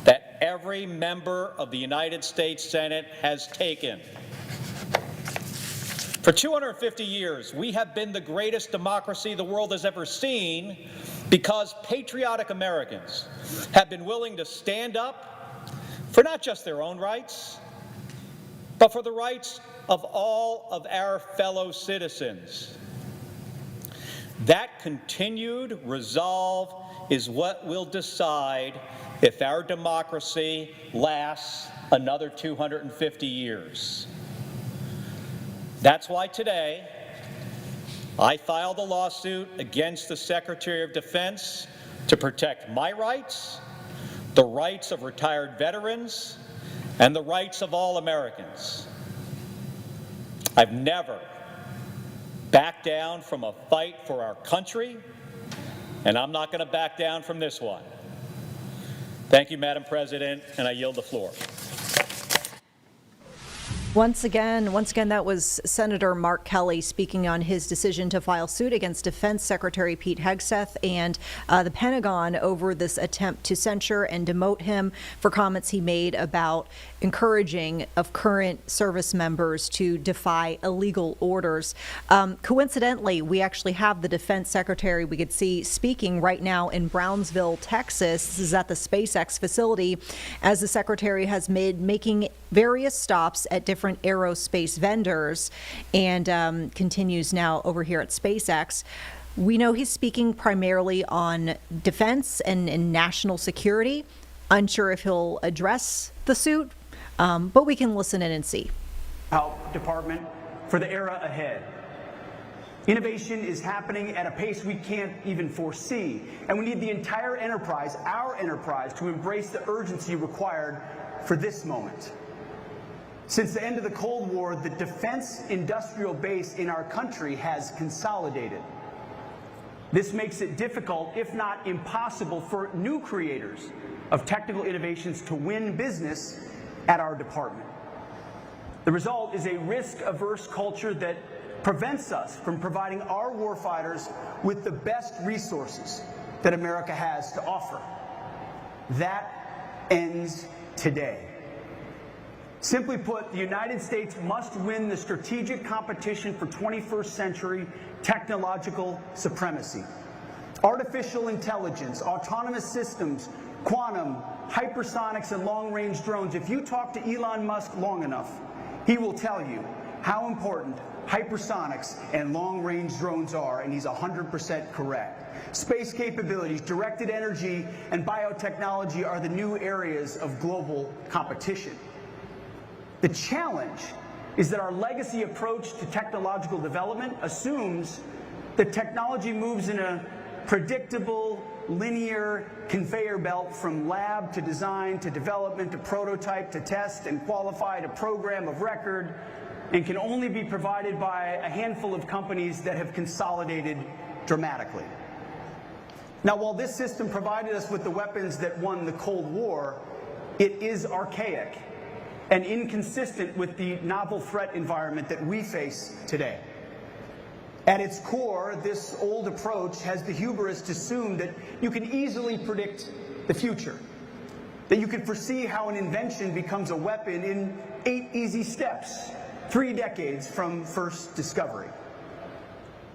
that every member of the United States Senate has taken. For 250 years, we have been the greatest democracy the world has ever seen, because patriotic Americans have been willing to stand up for not just their own rights, but for the rights of all of our fellow citizens. That continued resolve is what will decide if our democracy lasts another 250 years. That's why today I filed a lawsuit against the Secretary of Defense to protect my rights, the rights of retired veterans, and the rights of all Americans. I've never backed down from a fight for our country, and I'm not going to back down from this one. Thank you, Madam President, and I yield the floor. Once again, that was Senator Mark Kelly speaking on his decision to file suit against Defense Secretary Pete Hegseth and the Pentagon over this attempt to censure and demote him for comments he made about encouraging of current service members to defy illegal orders. Coincidentally, we actually have the Defense Secretary we could see speaking right now in Brownsville, Texas. This is at the SpaceX facility, as the Secretary has making various stops at different aerospace vendors and continues now over here at SpaceX. We know he's speaking primarily on defense and national security. Unsure if he'll address the suit, but we can listen in and see. Health Department for the era ahead. Innovation is happening at a pace we can't even foresee, and we need the entire enterprise, our enterprise, to embrace the urgency required for this moment. Since the end of the Cold War, the defense industrial base in our country has consolidated. This makes it difficult, if not impossible, for new creators of technical innovations to win business at our department. The result is a risk-averse culture that prevents us from providing our warfighters with the best resources that America has to offer. That ends today. Simply put, the United States must win the strategic competition for 21st century technological supremacy. Artificial intelligence, autonomous systems, quantum, hypersonics, and long-range drones. If you talk to Elon Musk long enough, he will tell you how important hypersonics and long-range drones are, and he's 100% correct. Space capabilities, directed energy, and biotechnology are the new areas of global competition. The challenge is that our legacy approach to technological development assumes that technology moves in a predictable, linear conveyor belt from lab to design to development to prototype to test and qualify to program of record, and can only be provided by a handful of companies that have consolidated dramatically. Now, while this system provided us with the weapons that won the Cold War, it is archaic and inconsistent with the novel threat environment that we face today. At its core, this old approach has the hubris to assume that you can easily predict the future, that you can foresee how an invention becomes a weapon in 8 easy steps, 3 decades from first discovery.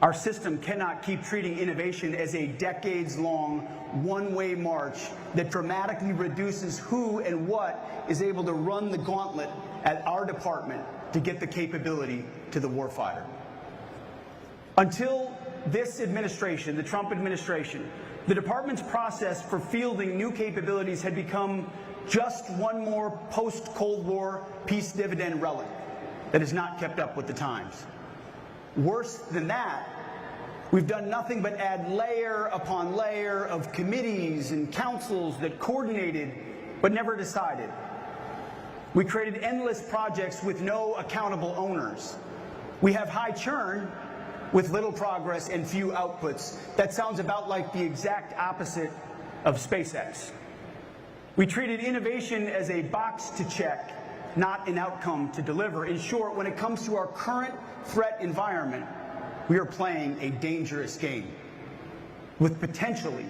Our system cannot keep treating innovation as a decades-long, one-way march that dramatically reduces who and what is able to run the gauntlet at our department to get the capability to the warfighter. Until this administration, the Trump administration, the department's process for fielding new capabilities had become just one more post-Cold War peace dividend relic that has not kept up with the times. Worse than that, we've done nothing but add layer upon layer of committees and councils that coordinated but never decided. We created endless projects with no accountable owners. We have high churn with little progress and few outputs. That sounds about like the exact opposite of SpaceX. We treated innovation as a box to check, not an outcome to deliver. In short, when it comes to our current threat environment, we are playing a dangerous game with potentially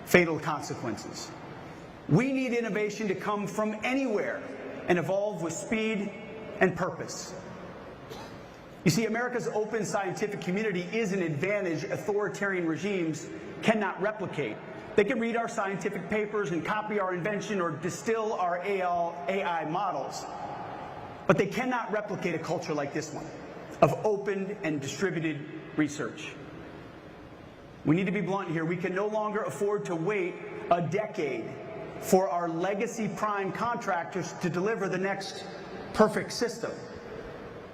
fatal consequences. We need innovation to come from anywhere and evolve with speed and purpose. You see, America's open scientific community is an advantage authoritarian regimes cannot replicate. They can read our scientific papers and copy our invention or distill our AI models, but they cannot replicate a culture like this one of open and distributed research. We need to be blunt here. We can no longer afford to wait a decade for our legacy prime contractors to deliver the next perfect system,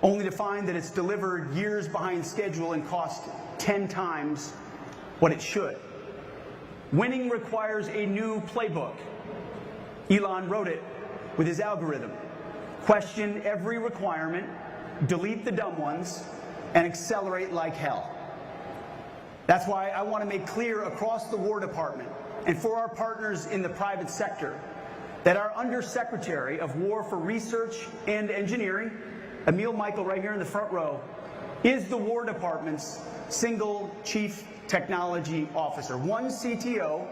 only to find that it's delivered years behind schedule and cost 10 times what it should. Winning requires a new playbook. Elon wrote it with his algorithm. Question every requirement, delete the dumb ones, and accelerate like hell. That's why I want to make clear across the War Department and for our partners in the private sector that our Undersecretary of War for Research and Engineering, Emil Michael, right here in the front row, is the War Department's single chief technology officer, one CTO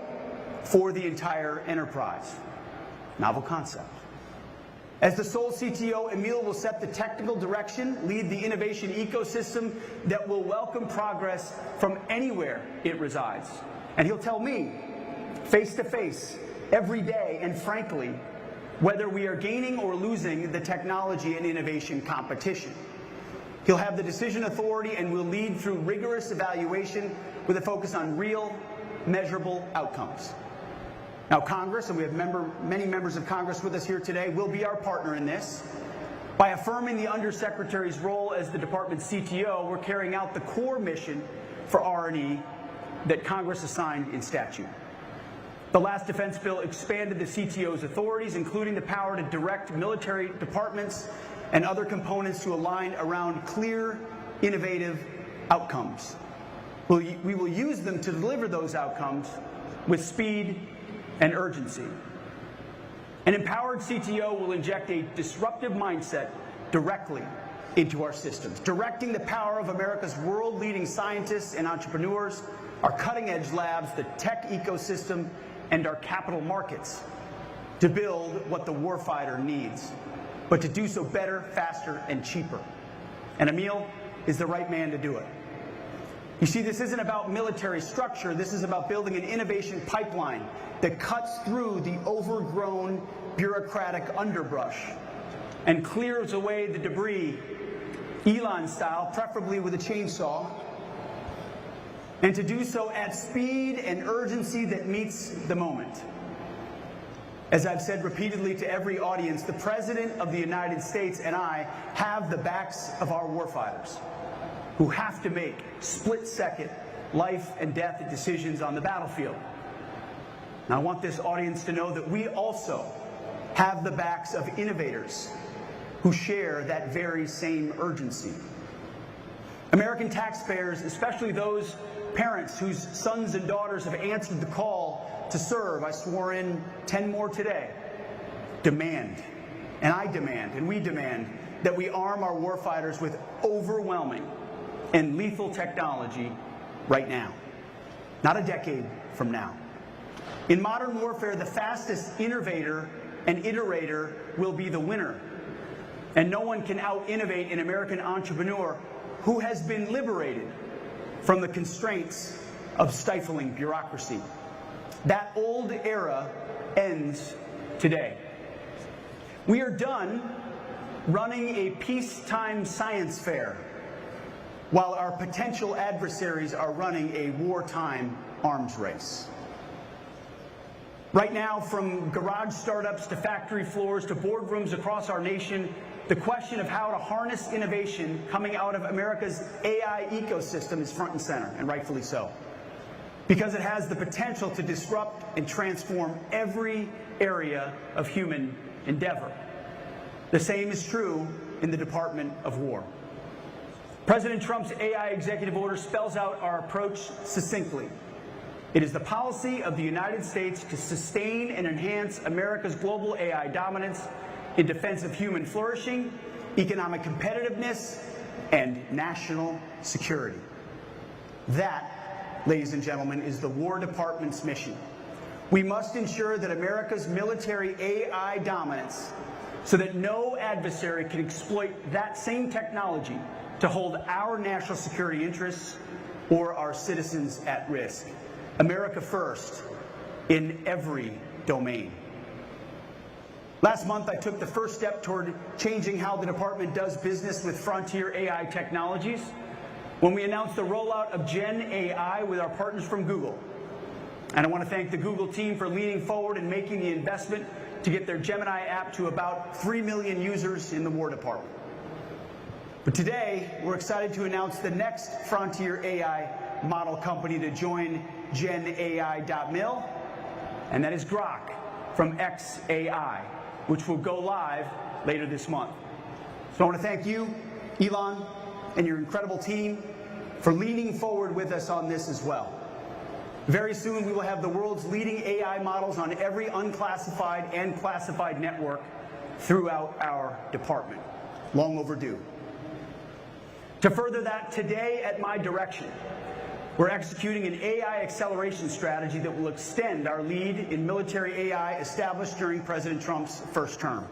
for the entire enterprise. Novel concept. As the sole CTO, Emil will set the technical direction, lead the innovation ecosystem that will welcome progress from anywhere it resides. And he'll tell me, face to face, every day, and frankly, whether we are gaining or losing the technology and innovation competition. He'll have the decision authority and will lead through rigorous evaluation with a focus on real, measurable outcomes. Now, Congress, and we have many members of Congress with us here today, will be our partner in this. By affirming the Undersecretary's role as the department's CTO, we're carrying out the core mission for R&E that Congress assigned in statute. The last defense bill expanded the CTO's authorities, including the power to direct military departments and other components to align around clear, innovative outcomes. We will use them to deliver those outcomes with speed and urgency. An empowered CTO will inject a disruptive mindset directly into our systems, directing the power of America's world-leading scientists and entrepreneurs, our cutting-edge labs, the tech ecosystem, and our capital markets to build what the warfighter needs, but to do so better, faster, and cheaper. And Emil is the right man to do it. You see, this isn't about military structure. This is about building an innovation pipeline that cuts through the overgrown bureaucratic underbrush and clears away the debris, Elon style, preferably with a chainsaw, and to do so at speed and urgency that meets the moment. As I've said repeatedly to every audience, the President of the United States and I have the backs of our warfighters, who have to make split-second life and death decisions on the battlefield. Now, I want this audience to know that we also have the backs of innovators who share that very same urgency. American taxpayers, especially those parents whose sons and daughters have answered the call to serve, I swore in 10 more today, demand, and I demand, and we demand, that we arm our warfighters with overwhelming and lethal technology right now, not a decade from now. In modern warfare, the fastest innovator and iterator will be the winner. And no one can out-innovate an American entrepreneur who has been liberated from the constraints of stifling bureaucracy. That old era ends today. We are done running a peacetime science fair while our potential adversaries are running a wartime arms race. Right now, from garage startups to factory floors to boardrooms across our nation, the question of how to harness innovation coming out of America's AI ecosystem is front and center, and rightfully so, because it has the potential to disrupt and transform every area of human endeavor. The same is true in the Department of War. President Trump's AI executive order spells out our approach succinctly. It is the policy of the United States to sustain and enhance America's global AI dominance in defense of human flourishing, economic competitiveness, and national security. That, ladies and gentlemen, is the War Department's mission. We must ensure that America's military AI dominance, so that no adversary can exploit that same technology to hold our national security interests or our citizens at risk. America first in every domain. Last month, I took the first step toward changing how the department does business with frontier AI technologies when we announced the rollout of Gen AI with our partners from Google. And I want to thank the Google team for leaning forward and making the investment to get their Gemini app to about 3 million users in the War Department. But today, we're excited to announce the next frontier AI model company to join GenAI.mil, and that is Grok from xAI, which will go live later this month. So I want to thank you, Elon, and your incredible team for leaning forward with us on this as well. Very soon, we will have the world's leading AI models on every unclassified and classified network throughout our department. Long overdue. To further that, today at my direction, we're executing an AI acceleration strategy that will extend our lead in military AI established during President Trump's first term.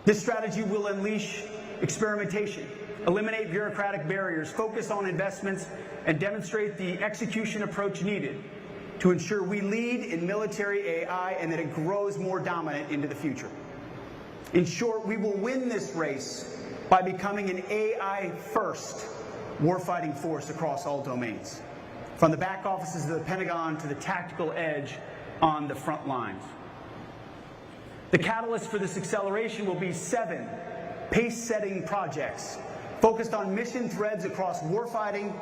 This strategy will unleash experimentation, eliminate bureaucratic barriers, focus on investments, and demonstrate the execution approach needed to ensure we lead in military AI and that it grows more dominant into the future. In short, we will win this race by becoming an AI-first warfighting force across all domains, from the back offices of the Pentagon to the tactical edge on the front lines. The catalyst for this acceleration will be 7 pace-setting projects focused on mission threads across warfighting,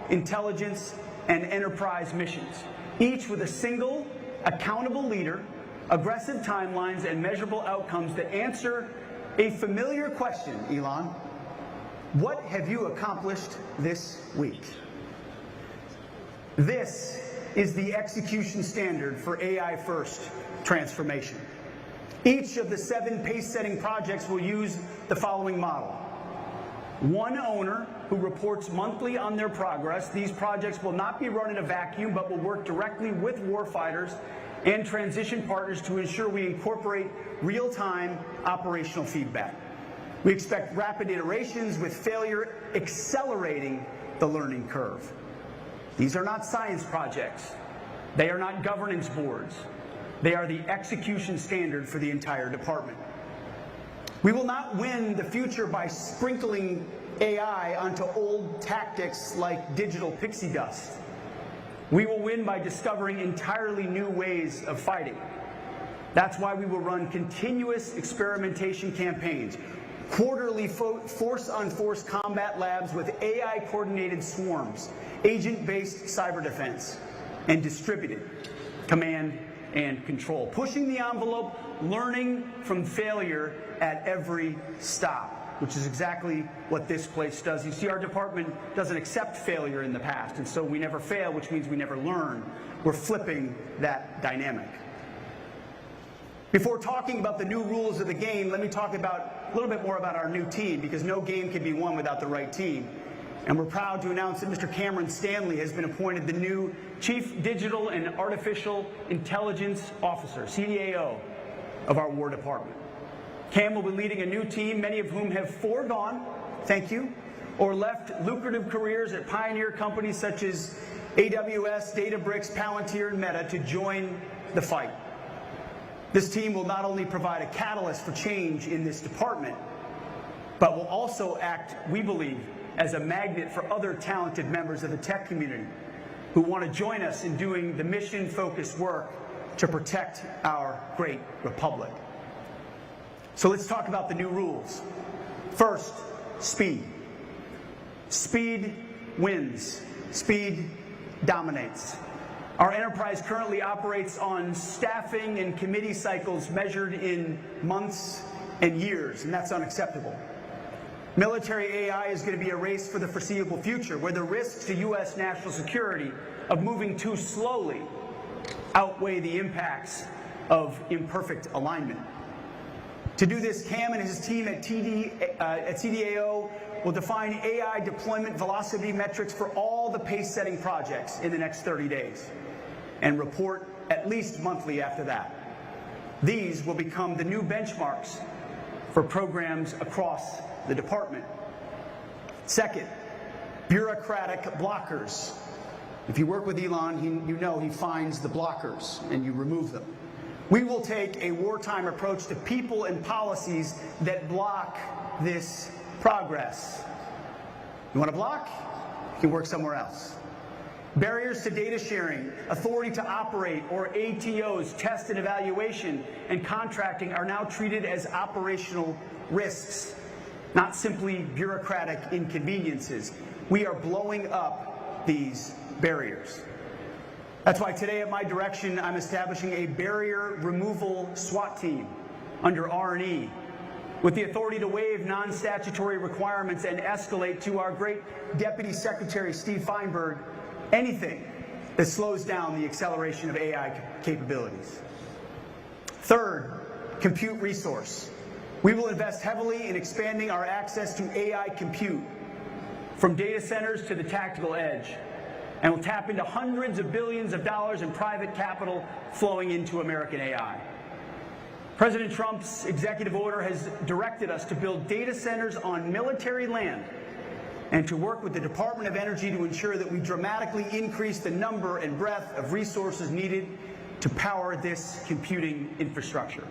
intelligence, and enterprise missions, each with a single, accountable leader, aggressive timelines, and measurable outcomes that answer a familiar question, Elon. What have you accomplished this week? This is the execution standard for AI-first transformation. Each of the 7 pace-setting projects will use the following model. 1 owner who reports monthly on their progress. These projects will not be run in a vacuum, but will work directly with warfighters and transition partners to ensure we incorporate real-time operational feedback. We expect rapid iterations with failure accelerating the learning curve. These are not science projects. They are not governance boards. They are the execution standard for the entire department. We will not win the future by sprinkling AI onto old tactics like digital pixie dust. We will win by discovering entirely new ways of fighting. That's why we will run continuous experimentation campaigns, quarterly force-on-force combat labs with AI-coordinated swarms, agent-based cyber defense, and distributed command and control, pushing the envelope, learning from failure at every stop, which is exactly what this place does. You see, our department doesn't accept failure in the past, and so we never fail, which means we never learn. We're flipping that dynamic. Before talking about the new rules of the game, let me talk about a little bit more about our new team, because no game can be won without the right team. And we're proud to announce that Mr. Cameron Stanley has been appointed the new Chief Digital and Artificial Intelligence Officer, CDAO, of our War Department. Cam will be leading a new team, many of whom have foregone, thank you, or left lucrative careers at pioneer companies such as AWS, Databricks, Palantir, and Meta to join the fight. This team will not only provide a catalyst for change in this department, but will also act, we believe, as a magnet for other talented members of the tech community who want to join us in doing the mission-focused work to protect our great republic. So let's talk about the new rules. First, speed. Speed wins. Speed dominates. Our enterprise currently operates on staffing and committee cycles measured in months and years, and that's unacceptable. Military AI is going to be a race for the foreseeable future, where the risks to U.S. national security of moving too slowly outweigh the impacts of imperfect alignment. To do this, Cam and his team at CDAO will define AI deployment velocity metrics for all the pace-setting projects in the next 30 days and report at least monthly after that. These will become the new benchmarks for programs across the department. Second, bureaucratic blockers. If you work with Elon, you know he finds the blockers and you remove them. We will take a wartime approach to people and policies that block this progress. You want to block? You can work somewhere else. Barriers to data sharing, authority to operate, or ATOs, test and evaluation, and contracting are now treated as operational risks, not simply bureaucratic inconveniences. We are blowing up these barriers. That's why today, at my direction, I'm establishing a barrier removal SWAT team under R&E with the authority to waive non-statutory requirements and escalate to our great Deputy Secretary, Steve Feinberg, anything that slows down the acceleration of AI capabilities. Third, compute resource. We will invest heavily in expanding our access to AI compute, from data centers to the tactical edge, and will tap into hundreds of billions of dollars in private capital flowing into American AI. President Trump's executive order has directed us to build data centers on military land and to work with the Department of Energy to ensure that we dramatically increase the number and breadth of resources needed to power this computing infrastructure.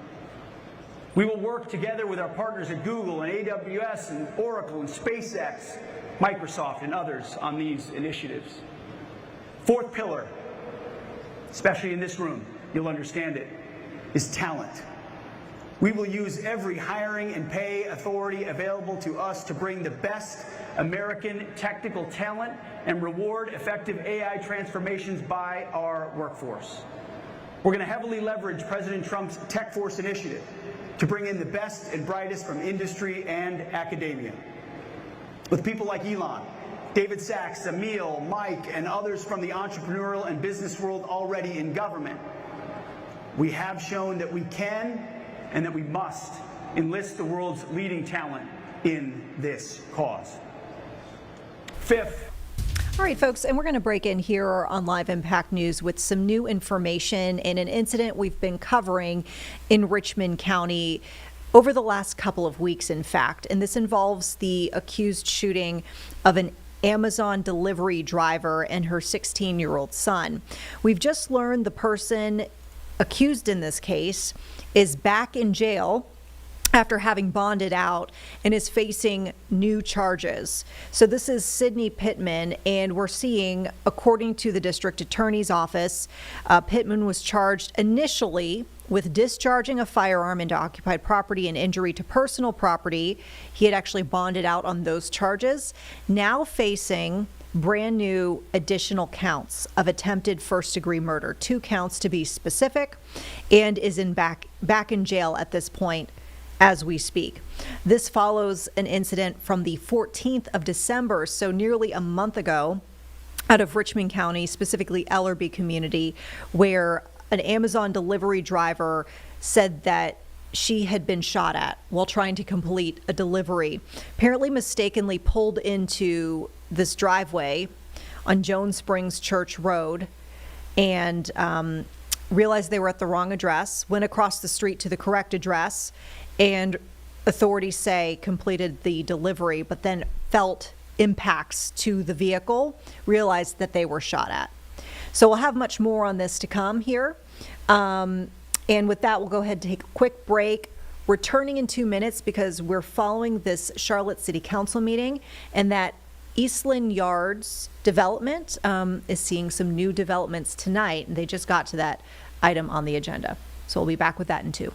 We will work together with our partners at Google and AWS and Oracle and SpaceX, Microsoft and others on these initiatives. Fourth pillar, especially in this room, you'll understand it, is talent. We will use every hiring and pay authority available to us to bring the best American technical talent and reward effective AI transformations by our workforce. We're going to heavily leverage President Trump's Tech Force initiative to bring in the best and brightest from industry and academia. With people like Elon, David Sachs, Emil, Mike, and others from the entrepreneurial and business world already in government, we have shown that we can and that we must enlist the world's leading talent in this cause. Fifth. All right, folks, and we're going to break in here on Live Impact News with some new information in an incident we've been covering in Richmond County over the last couple of weeks, in fact. And this involves the accused shooting of an Amazon delivery driver and her 16-year-old son. We've just learned the person accused in this case is back in jail after having bonded out and is facing new charges. So this is Sydney Pittman, and we're seeing, according to the district attorney's office, Pittman was charged initially with discharging a firearm into occupied property and injury to personal property. He had actually bonded out on those charges, now facing brand new additional counts of attempted first-degree murder, 2 counts to be specific, and is back in jail at this point as we speak. This follows an incident from the 14th of December, so nearly a month ago, out of Richmond County, specifically Ellerbe community, where an Amazon delivery driver said that she had been shot at while trying to complete a delivery. Apparently mistakenly pulled into this driveway on Jones Springs Church Road and realized they were at the wrong address, went across the street to the correct address, and authorities say completed the delivery, but then felt impacts to the vehicle, realized that they were shot at. So we'll have much more on this to come here. And with that, we'll go ahead and take a quick break. Returning in 2 minutes because we're following this Charlotte City Council meeting, and that Eastland Yards development is seeing some new developments tonight, and they just got to that item on the agenda. So we'll be back with that in 2.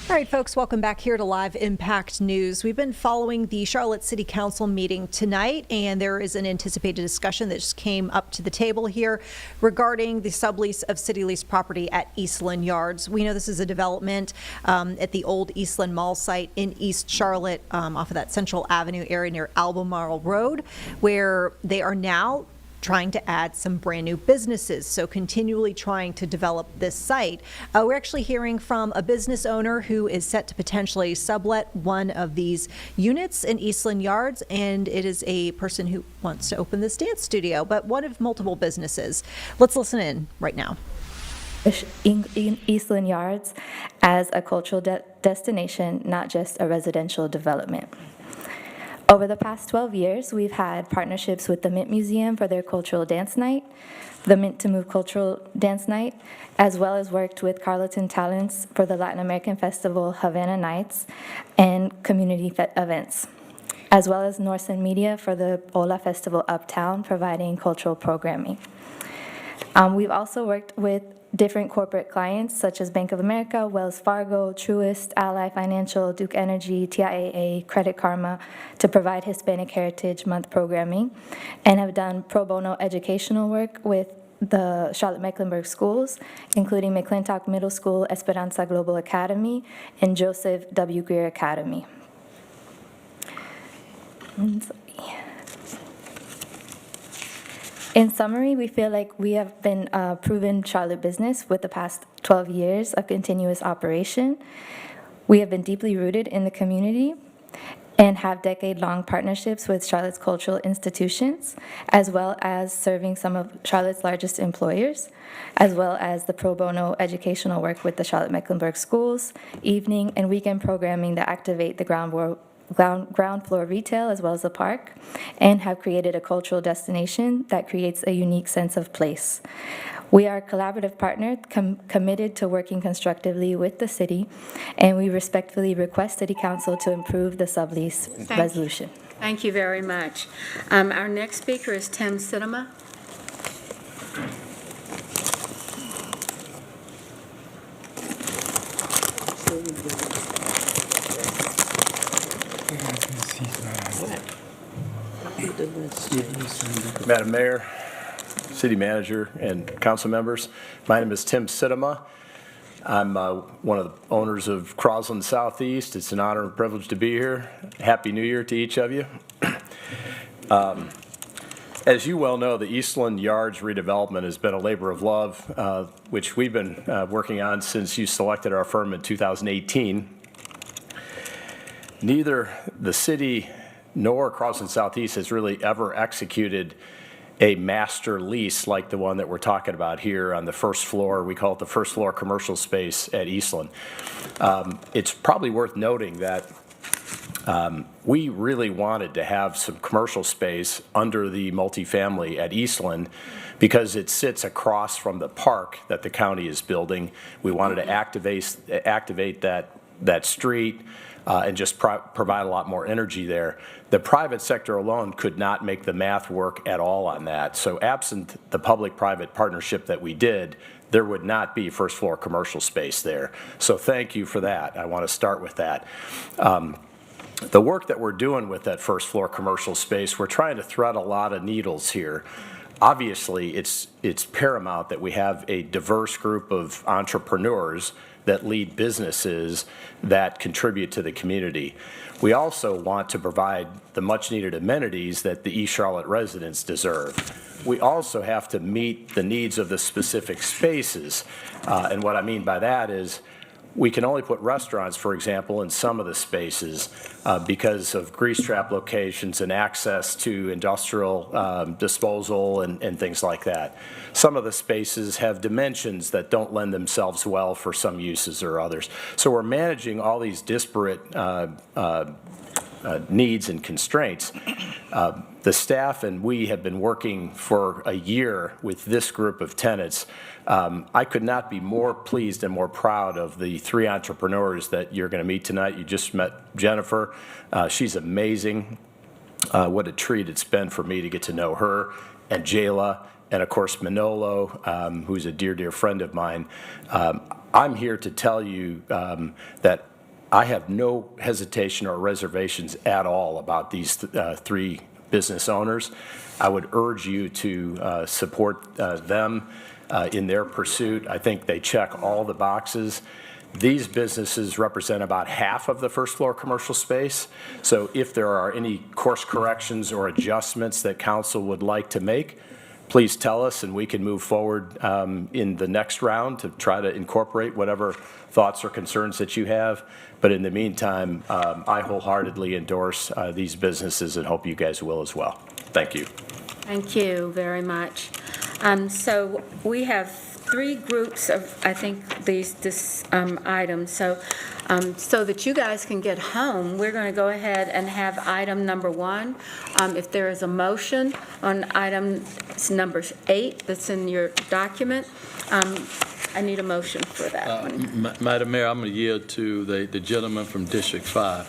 All right, folks, welcome back here to Live Impact News. We've been following the Charlotte City Council meeting tonight, and there is an anticipated discussion that just came up to the table here regarding the sublease of city lease property at Eastland Yards. We know this is a development at the old Eastland Mall site in East Charlotte off of that Central Avenue area near Albemarle Road, where they are now trying to add some brand new businesses, so continually trying to develop this site. We're actually hearing from a business owner who is set to potentially sublet one of these units in Eastland Yards, and it is a person who wants to open this dance studio, but one of multiple businesses. Let's listen in right now. In Eastland Yards as a cultural destination, not just a residential development. Over the past 12 years, we've had partnerships with the Mint Museum for their cultural dance night, the Mint to Move cultural dance night, as well as worked with Carleton Talents for the Latin American Festival Havana Nights and community events, as well as Norsen Media for the Ola Festival Uptown, providing cultural programming. We've also worked with different corporate clients such as Bank of America, Wells Fargo, Truist, Ally Financial, Duke Energy, TIAA, Credit Karma to provide Hispanic Heritage Month programming, and have done pro bono educational work with the Charlotte Mecklenburg schools, including McClintock Middle School, Esperanza Global Academy, and Joseph W. Greer Academy. In summary, we feel like we have been a proven Charlotte business with the past 12 years of continuous operation. We have been deeply rooted in the community and have decade-long partnerships with Charlotte's cultural institutions, as well as serving some of Charlotte's largest employers, as well as the pro bono educational work with the Charlotte Mecklenburg schools, evening and weekend programming that activate the ground floor retail as well as the park, and have created a cultural destination that creates a unique sense of place. We are a collaborative partner committed to working constructively with the city, and we respectfully request City Council to improve the sublease resolution. Thank you very much. Our next speaker is Tim Sidema. Madam Mayor, City Manager, and council members, my name is Tim Sidema. I'm one of the owners of Crosland Southeast. It's an honor and privilege to be here. Happy New Year to each of you. As you well know, the Eastland Yards redevelopment has been a labor of love, which we've been working on since you selected our firm in 2018. Neither the city nor Crosland Southeast has really ever executed a master lease like the one that we're talking about here on the first floor. We call it the first floor commercial space at Eastland. It's probably worth noting that we really wanted to have some commercial space under the multifamily at Eastland because it sits across from the park that the county is building. We wanted to activate that street and just provide a lot more energy there. The private sector alone could not make the math work at all on that. So absent the public-private partnership that we did, there would not be first floor commercial space there. So thank you for that. I want to start with that. The work that we're doing with that first floor commercial space, we're trying to thread a lot of needles here. Obviously, it's paramount that we have a diverse group of entrepreneurs that lead businesses that contribute to the community. We also want to provide the much-needed amenities that the East Charlotte residents deserve. We also have to meet the needs of the specific spaces. And what I mean by that is we can only put restaurants, for example, in some of the spaces because of grease trap locations and access to industrial disposal and things like that. Some of the spaces have dimensions that don't lend themselves well for some uses or others. So we're managing all these disparate needs and constraints. The staff and we have been working for a year with this group of tenants. I could not be more pleased and more proud of the three entrepreneurs that you're going to meet tonight. You just met Jennifer. She's amazing. What a treat it's been for me to get to know her, and Jayla, and of course Manolo, who's a dear, dear friend of mine. I'm here to tell you that I have no hesitation or reservations at all about these three business owners. I would urge you to support them in their pursuit. I think they check all the boxes. These businesses represent about half of the first floor commercial space. So if there are any course corrections or adjustments that council would like to make, please tell us and we can move forward in the next round to try to incorporate whatever thoughts or concerns that you have. But in the meantime, I wholeheartedly endorse these businesses and hope you guys will as well. Thank you. Thank you very much. So we have three groups of, I think, this item. So that you guys can get home, we're going to go ahead and have item number 1. If there is a motion on item number 8 that's in your document, I need a motion for that one. Madam Mayor, I'm going to yield to the gentleman from District 5.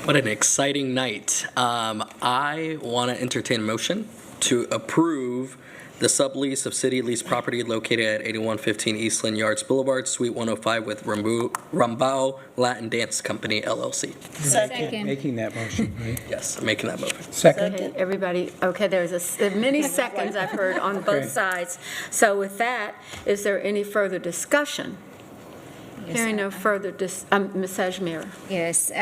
What an exciting night. I want to entertain a motion to approve the sublease of city leased property located at 8115 Eastland Yards Boulevard, Suite 105 with Rambao Latin Dance Company, LLC. Second. Making that motion, right? Yes, I'm making that motion. Okay, everybody, okay, there's many seconds I've heard on both sides. So with that, is there any further discussion? Hearing no further, Ms. Sajmir. Yes.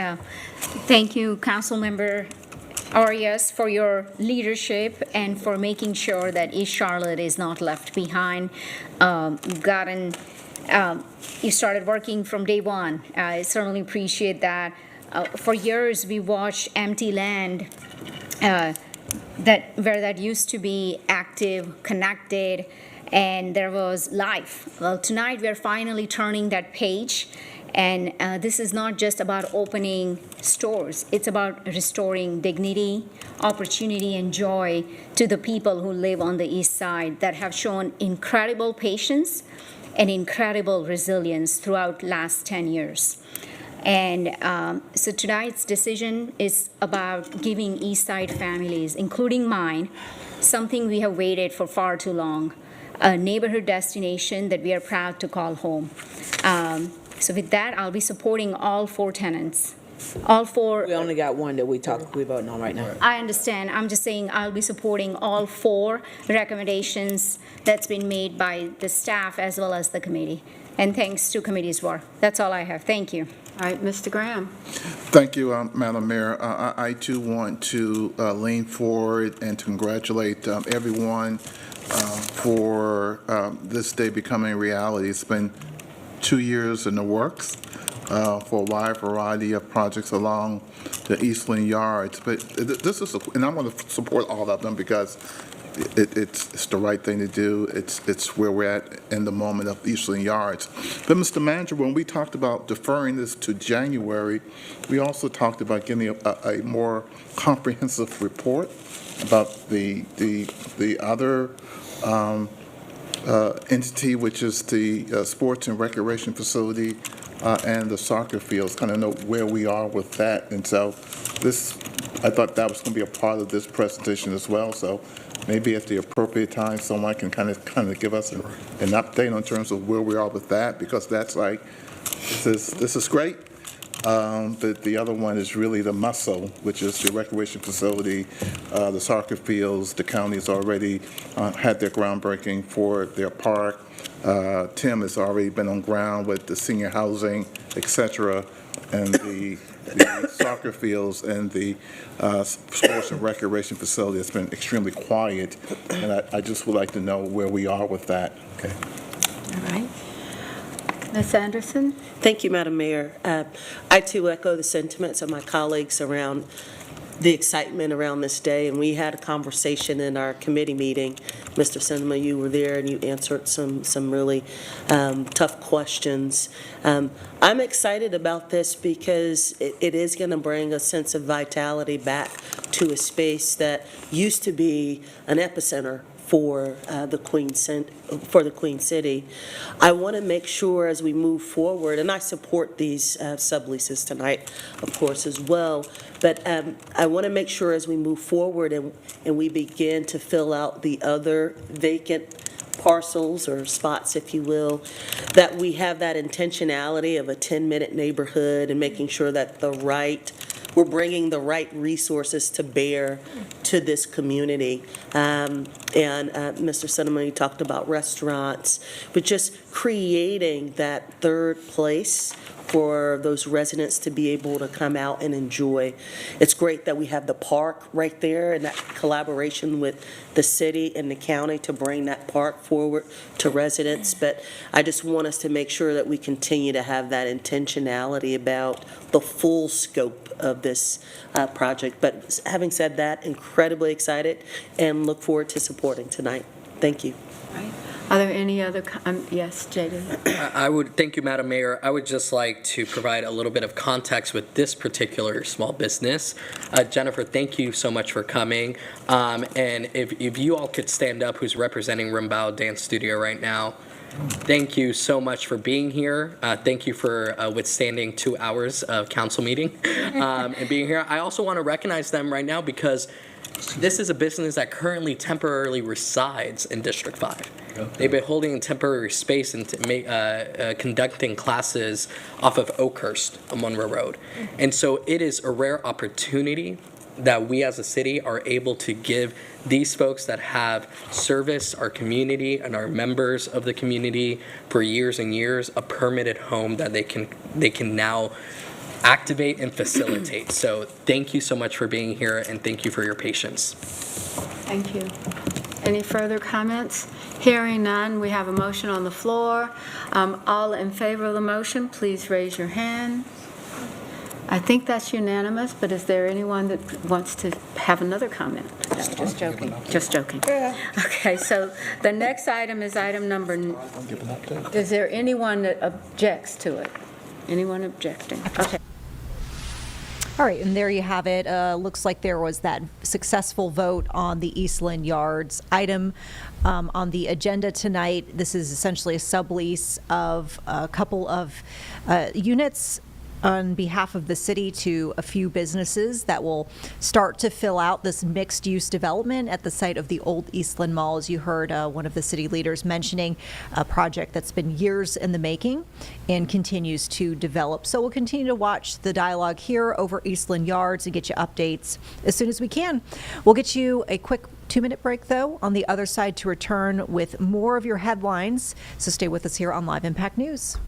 Thank you, Councilmember Arias, for your leadership and for making sure that East Charlotte is not left behind. You started working from day one. I certainly appreciate that. For years, we watched empty land where that used to be active, connected, and there was life. Well, tonight we're finally turning that page. And this is not just about opening stores. It's about restoring dignity, opportunity, and joy to the people who live on the east side that have shown incredible patience and incredible resilience throughout last 10 years. And so tonight's decision is about giving east side families, including mine, something we have waited for far too long, a neighborhood destination that we are proud to call home. So with that, I'll be supporting all 4 tenants. All 4. We only got one that we're voting on right now. I understand. I'm just saying I'll be supporting all 4 recommendations that's been made by the staff as well as the committee. And thanks to committee's work. That's all I have. Thank you. All right, Mr. Graham. Thank you, Madam Mayor. I too want to lean forward and to congratulate everyone for this day becoming a reality. It's been 2 years in the works for a wide variety of projects along the Eastland Yards. But this is, and I want to support all of them because it's the right thing to do. It's where we're at in the moment of Eastland Yards. But Mr. Manager, when we talked about deferring this to January, we also talked about getting a more comprehensive report about the other entity, which is the sports and recreation facility and the soccer fields, kind of know where we are with that. And so I thought that was going to be a part of this presentation as well. So maybe at the appropriate time, someone can kind of give us an update in terms of where we are with that, because that's like, this is great. But the other one is really the muscle, which is the recreation facility, the soccer fields. The county's already had their groundbreaking for their park. Tim has already been on ground with the senior housing, et cetera, and the soccer fields and the sports and recreation facility has been extremely quiet. And I just would like to know where we are with that. Okay. All right. Ms. Anderson? Thank you, Madam Mayor. I too echo the sentiments of my colleagues around the excitement around this day, and we had a conversation in our committee meeting. Mr. Sinema, you were there and you answered some really tough questions. I'm excited about this because it is going to bring a sense of vitality back to a space that used to be an epicenter for the Queen City. I want to make sure as we move forward, and I support these subleases tonight, of course, as well, but I want to make sure as we move forward and we begin to fill out the other vacant parcels or spots, if you will, that we have that intentionality of a 10-minute neighborhood and making sure that we're bringing the right resources to bear to this community. And Mr. Sinema, you talked about restaurants, but just creating that third place for those residents to be able to come out and enjoy. It's great that we have the park right there and that collaboration with the city and the county to bring that park forward to residents. But I just want us to make sure that we continue to have that intentionality about the full scope of this project. But having said that, incredibly excited and look forward to supporting tonight. Thank you. Right. Are there any other, yes, JD? Thank you, Madam Mayor. I would just like to provide a little bit of context with this particular small business. Jennifer, thank you so much for coming. And if you all could stand up, who's representing Rimbao Dance Studio right now. Thank you so much for being here. Thank you for withstanding 2 hours of council meeting and being here. I also want to recognize them right now because this is a business that currently temporarily resides in District 5. They've been holding a temporary space and conducting classes off of Oakhurst on Monroe Road. And so it is a rare opportunity that we as a city are able to give these folks that have serviced our community and our members of the community for years and years a permitted home that they can now activate and facilitate. So thank you so much for being here and thank you for your patience. Thank you. Any further comments? Hearing none, we have a motion on the floor. All in favor of the motion, please raise your hand. I think that's unanimous, but is there anyone that wants to have another comment? No, just joking. Just joking. Yeah. Okay, so the next item is item number. Is there anyone that objects to it? Anyone objecting? Okay. All right, and there you have it. Looks like there was that successful vote on the Eastland Yards item on the agenda tonight. This is essentially a sublease of a couple of units on behalf of the city to a few businesses that will start to fill out this mixed-use development at the site of the old Eastland Mall. As you heard one of the city leaders mentioning, a project that's been years in the making and continues to develop. So we'll continue to watch the dialogue here over Eastland Yards and get you updates as soon as we can. We'll get you a quick 2-minute break, though, on the other side to return with more of your headlines. So stay with us here on Live Impact News.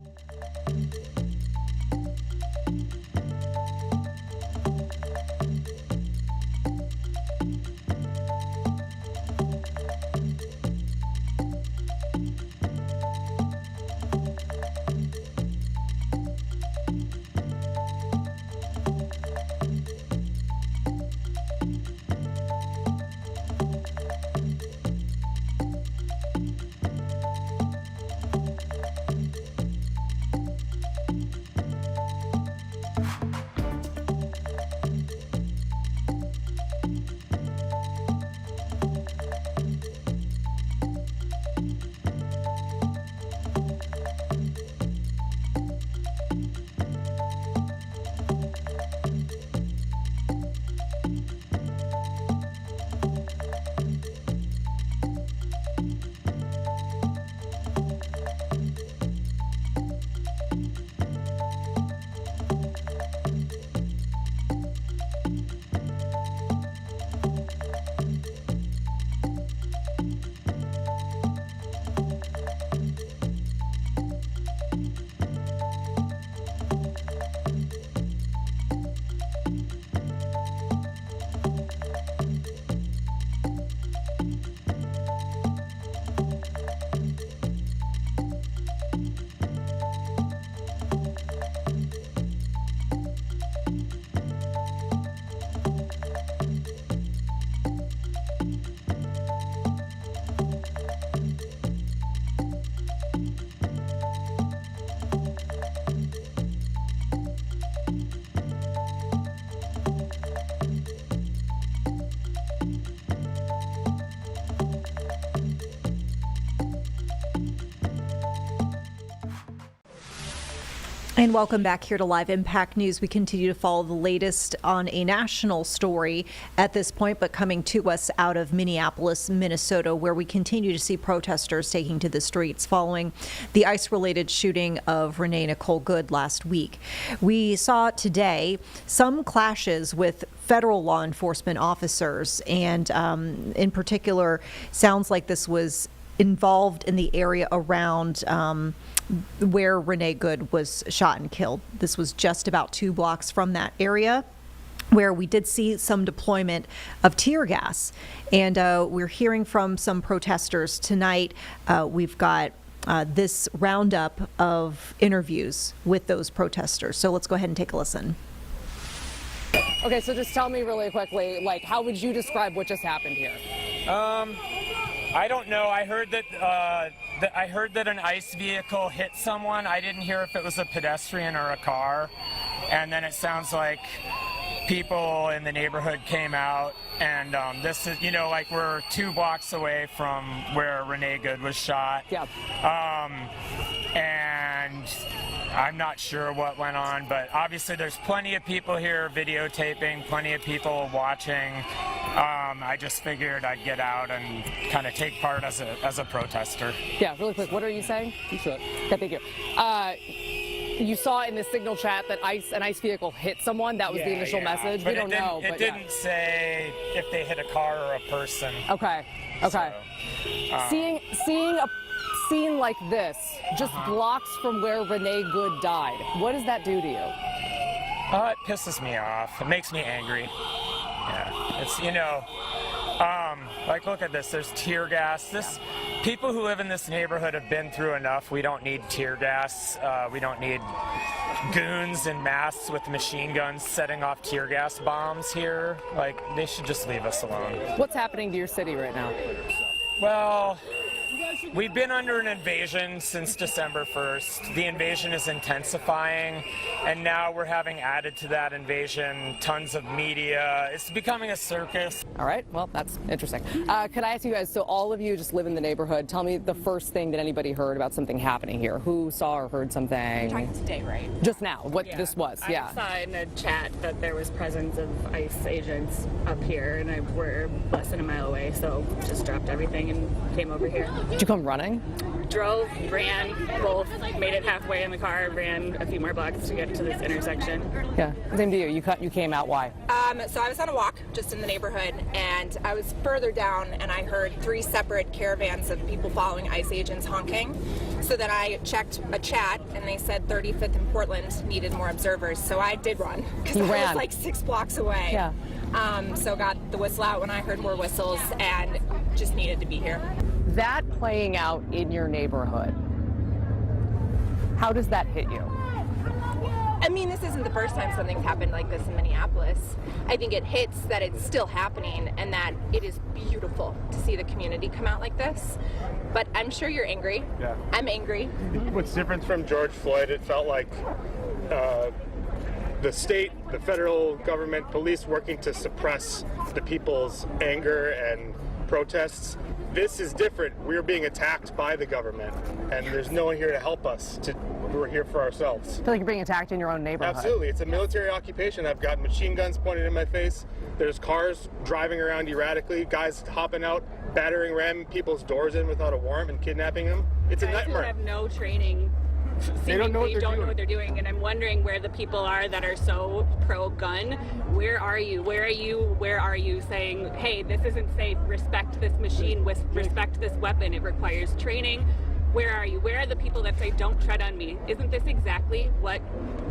And welcome back here to Live Impact News. We continue to follow the latest on a national story at this point, but coming to us out of Minneapolis, Minnesota, where we continue to see protesters taking to the streets following the ICE-related shooting of Renee Nicole Good last week. We saw today some clashes with federal law enforcement officers, and in particular, sounds like this was involved in the area around where Renee Good was shot and killed. This was just about 2 blocks from that area, where we did see some deployment of tear gas. And we're hearing from some protesters tonight. We've got this roundup of interviews with those protesters. So let's go ahead and take a listen. Okay, so just tell me really quickly, like, how would you describe what just happened here? I don't know. I heard that an ICE vehicle hit someone. I didn't hear if it was a pedestrian or a car. And then it sounds like people in the neighborhood came out, and this is, you know, like we're 2 blocks away from where Renee Good was shot. Yeah. And I'm not sure what went on, but obviously there's plenty of people here videotaping, plenty of people watching. I just figured I'd get out and kind of take part as a protester. Yeah, really quick, what are you saying? You should. Okay, thank you. You saw in the signal chat that an ICE vehicle hit someone. That was the initial message. But we don't know. It didn't say if they hit a car or a person. Okay. Okay. So, seeing a scene like this, just blocks from where Renee Good died, what does that do to you? It pisses me off. It makes me angry. Yeah, it's, you know, like, look at this. There's tear gas. People who live in this neighborhood have been through enough. We don't need tear gas. We don't need goons in masks with machine guns setting off tear gas bombs here. Like, they should just leave us alone. What's happening to your city right now? Well, we've been under an invasion since December 1st. The invasion is intensifying, and now we're having added to that invasion tons of media. It's becoming a circus. All right, well, that's interesting. Could I ask you guys, so all of you just live in the neighborhood. Tell me the first thing that anybody heard about something happening here. Who saw or heard something? You're talking today, right? Just now, what this was, yeah. I saw in a chat that there was presence of ICE agents up here, and we're less than a mile away, so just dropped everything and came over here. Did you come running? Drove, ran, both, made it halfway in the car, ran a few more blocks to get to this intersection. Yeah, same to you. You came out, why? So I was on a walk just in the neighborhood, and I was further down, and I heard 3 separate caravans of people following ICE agents honking. So then I checked a chat, and they said 35th and Portland needed more observers. So I did run, because I was like 6 blocks away. Yeah. So got the whistle out when I heard more whistles, and just needed to be here. That playing out in your neighborhood, how does that hit you? I mean, this isn't the first time something's happened like this in Minneapolis. I think it hits that it's still happening and that it is beautiful to see the community come out like this. But I'm sure you're angry. Yeah. I'm angry. What's different from George Floyd, it felt like the state, the federal government, police working to suppress the people's anger and protests. This is different. We're being attacked by the government, and there's no one here to help us. We're here for ourselves. I feel like you're being attacked in your own neighborhood. Absolutely. It's a military occupation. I've got machine guns pointed in my face. There's cars driving around erratically, guys hopping out, ramming people's doors in without a warrant and kidnapping them. It's a nightmare. Guys who have no training. They don't know what they're doing, and I'm wondering where the people are that are so pro-gun. Where are you? Where are you? Where are you saying, hey, this isn't safe, respect this machine, respect this weapon, it requires training? Where are you? Where are the people that say, don't tread on me? Isn't this exactly what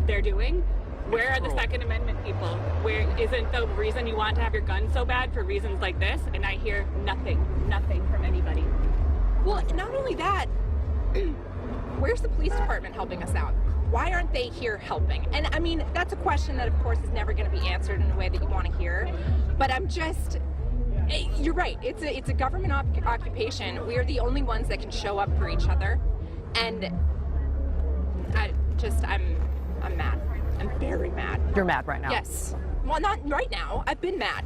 they're doing? Where are the Second Amendment people? Where isn't the reason you want to have your gun so bad for reasons like this? And I hear nothing from anybody. Well, not only that, where's the police department helping us out? Why aren't they here helping? And I mean, that's a question that of course is never going to be answered in a way that you want to hear. But you're right. It's a government occupation. We are the only ones that can show up for each other. And I'm mad. I'm very mad. You're mad right now? Yes. Well, not right now. I've been mad.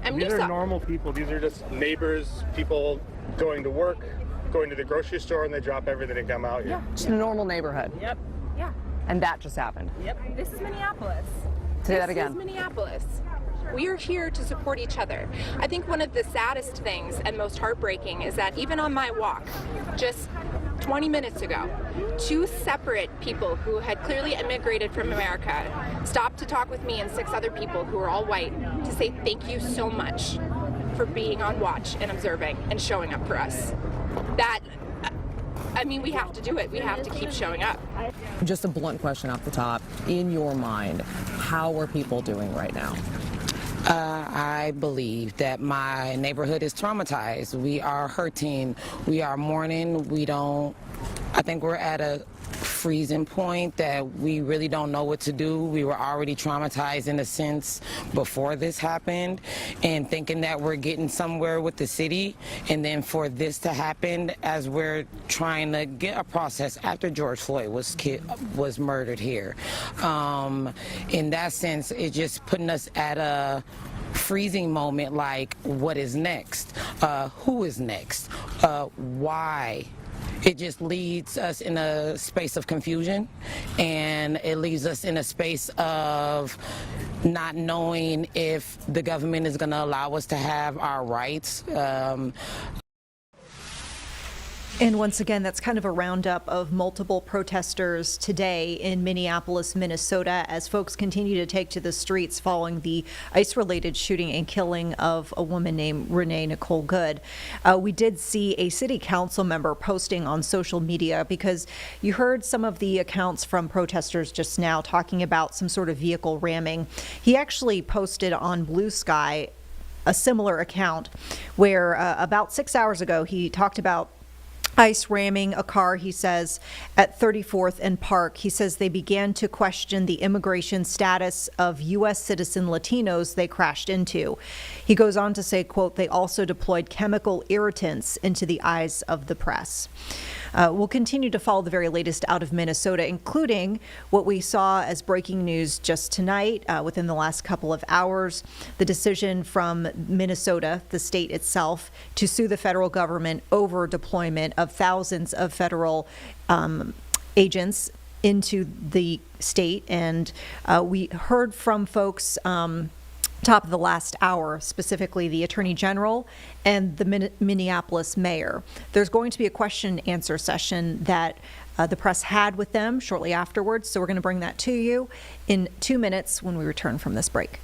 Yeah. These are normal people. These are just neighbors, people going to work, going to the grocery store, and they drop everything and come out here. Yeah, just a normal neighborhood. Yep. Yeah. And that just happened. Yep. This is Minneapolis. Say that again. This is Minneapolis. We are here to support each other. I think one of the saddest things and most heartbreaking is that even on my walk, just 20 minutes ago, 2 separate people who had clearly immigrated from America stopped to talk with me and 6 other people who are all white to say thank you so much for being on watch and observing and showing up for us. We have to do it. We have to keep showing up. Just a blunt question off the top. In your mind, how are people doing right now? I believe that my neighborhood is traumatized. We are hurting. We are mourning. I think we're at a freezing point that we really don't know what to do. We were already traumatized in a sense before this happened, and thinking that we're getting somewhere with the city, and then for this to happen as we're trying to get a process after George Floyd was murdered here. In that sense, it's just putting us at a freezing moment, like what is next? Who is next? Why? It just leads us in a space of confusion, and it leaves us in a space of not knowing if the government is going to allow us to have our rights. And once again, that's kind of a roundup of multiple protesters today in Minneapolis, Minnesota, as folks continue to take to the streets following the ICE-related shooting and killing of a woman named Renee Nicole Good. We did see a city council member posting on social media, because you heard some of the accounts from protesters just now talking about some sort of vehicle ramming. He actually posted on Blue Sky a similar account where about 6 hours ago he talked about ICE ramming a car, he says, at 34th and Park. He says they began to question the immigration status of U.S. citizen Latinos they crashed into. He goes on to say, quote, they also deployed chemical irritants into the eyes of the press. We'll continue to follow the very latest out of Minnesota, including what we saw as breaking news just tonight, within the last couple of hours, the decision from Minnesota, the state itself, to sue the federal government over deployment of thousands of federal agents into the state. And we heard from folks top of the last hour, specifically the Attorney General and the Minneapolis mayor. There's going to be a question and answer session that the press had with them shortly afterwards. So we're going to bring that to you in 2 minutes when we return from this break.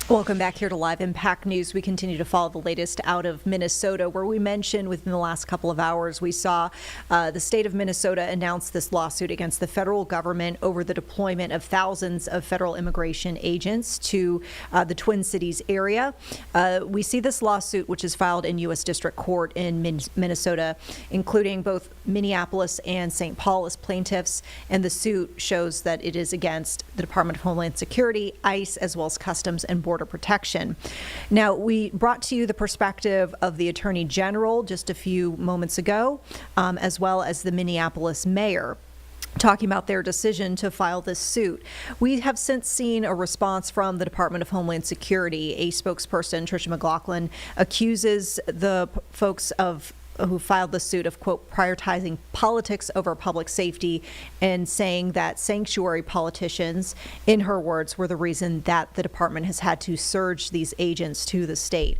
Welcome back here to Live Impact News. We continue to follow the latest out of Minnesota, where we mentioned within the last couple of hours, we saw the state of Minnesota announce this lawsuit against the federal government over the deployment of thousands of federal immigration agents to the Twin Cities area. We see this lawsuit, which is filed in U.S. District Court in Minnesota, including both Minneapolis and St. Paul as plaintiffs, and the suit shows that it is against the Department of Homeland Security, ICE, as well as Customs and Border Protection. Now, we brought to you the perspective of the Attorney General just a few moments ago, as well as the Minneapolis mayor, talking about their decision to file this suit. We have since seen a response from the Department of Homeland Security. A spokesperson, Tricia McLaughlin, accuses the folks who filed the suit of, quote, prioritizing politics over public safety, and saying that sanctuary politicians, in her words, were the reason that the department has had to surge these agents to the state.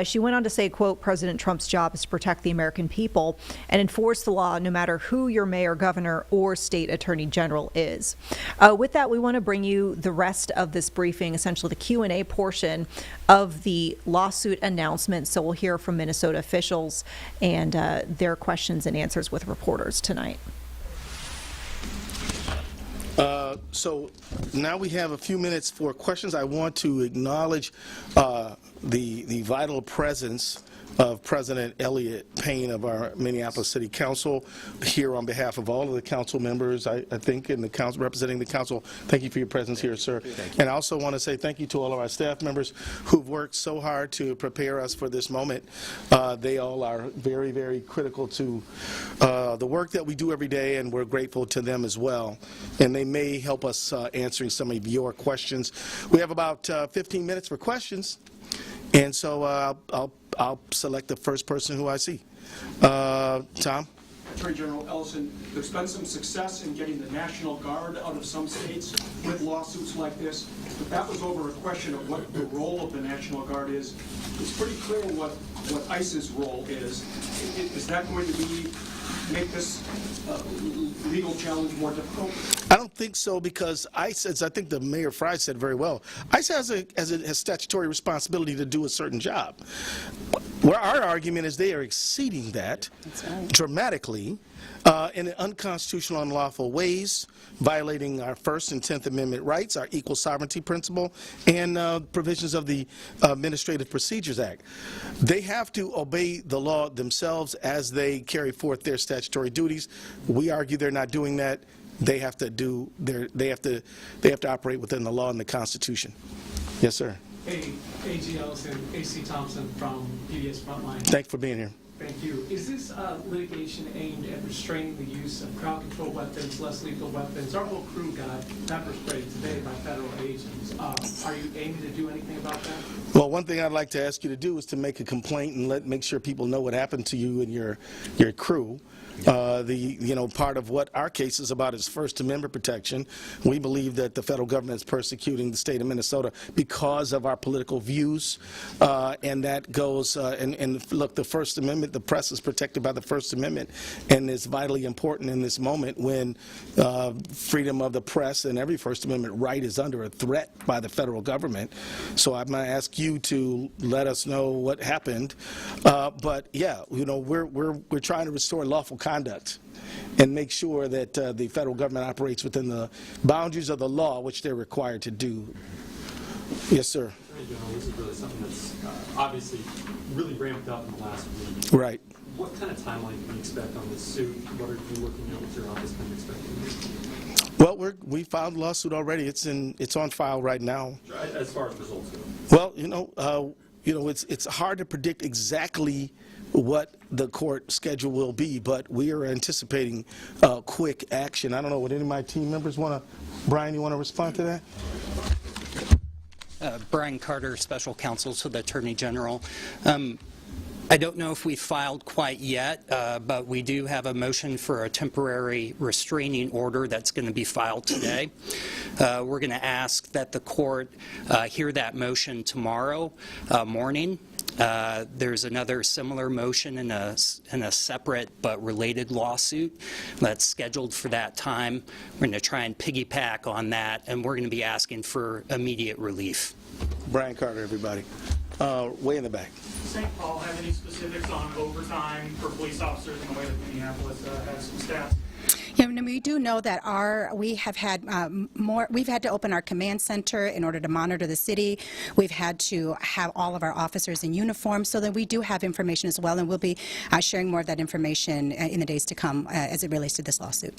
She went on to say, quote, President Trump's job is to protect the American people and enforce the law no matter who your mayor, governor, or state attorney general is. With that, we want to bring you the rest of this briefing, essentially the Q&A portion of the lawsuit announcement. So we'll hear from Minnesota officials and their questions and answers with reporters tonight. So now we have a few minutes for questions. I want to acknowledge the vital presence of President Elliott Payne of our Minneapolis City Council here on behalf of all of the council members, I think, in the council, representing the council. Thank you for your presence here, sir. And I also want to say thank you to all of our staff members who've worked so hard to prepare us for this moment. They all are very, very critical to the work that we do every day, and we're grateful to them as well. And they may help us answering some of your questions. We have about 15 minutes for questions. And so I'll select the first person who I see. Tom? Attorney General Ellison, there's been some success in getting the National Guard out of some states with lawsuits like this, but that was over a question of what the role of the National Guard is. It's pretty clear what ICE's role is. Is that going to make this legal challenge more difficult? I don't think so, because ICE, as I think the Mayor Fry said very well, ICE has statutory responsibility to do a certain job. Where our argument is they are exceeding that dramatically in unconstitutional, unlawful ways, violating our First and 10th Amendment rights, our equal sovereignty principle, and provisions of the Administrative Procedures Act. They have to obey the law themselves as they carry forth their statutory duties. We argue they're not doing that. They have to do they have to operate within the law and the Constitution. Yes, sir. Hey, A.G. Ellison, A.C. Thompson from PBS Frontline. Thanks for being here. Thank you. Is this litigation aimed at restraining the use of crowd control weapons, less lethal weapons? Our whole crew got pepper sprayed today by federal agents. Are you aiming to do anything about that? Well, one thing I'd like to ask you to do is to make a complaint and make sure people know what happened to you and your crew. Part of what our case is about is First Amendment protection. We believe that the federal government is persecuting the state of Minnesota because of our political views, and that goes, and look, the First Amendment, the press is protected by the First Amendment, and it's vitally important in this moment when freedom of the press and every First Amendment right is under a threat by the federal government. So I'm going to ask you to let us know what happened. But yeah, we're trying to restore lawful conduct and make sure that the federal government operates within the boundaries of the law, which they're required to do. Yes, sir. This is really something that's obviously really ramped up in the last week. Right. What kind of timeline can you expect on this suit? What are you looking at? What's your office kind of expecting? Well, we filed a lawsuit already. It's on file right now. As far as results go. Well, it's hard to predict exactly what the court schedule will be, but we are anticipating quick action. I don't know, would any of my team members want to, Brian, you want to respond to that? Brian Carter, Special Counsel to the Attorney General. I don't know if we filed quite yet, but we do have a motion for a temporary restraining order that's going to be filed today. We're going to ask that the court hear that motion tomorrow morning. There's another similar motion in a separate but related lawsuit that's scheduled for that time. We're going to try and piggyback on that, and we're going to be asking for immediate relief. Brian Carter, everybody. Way in the back. St. Paul have any specifics on overtime for police officers in the way that Minneapolis has some stats? Yeah, and we do know that we have had we've had to open our command center in order to monitor the city. We've had to have all of our officers in uniform, so that we do have information as well, and we'll be sharing more of that information in the days to come as it relates to this lawsuit.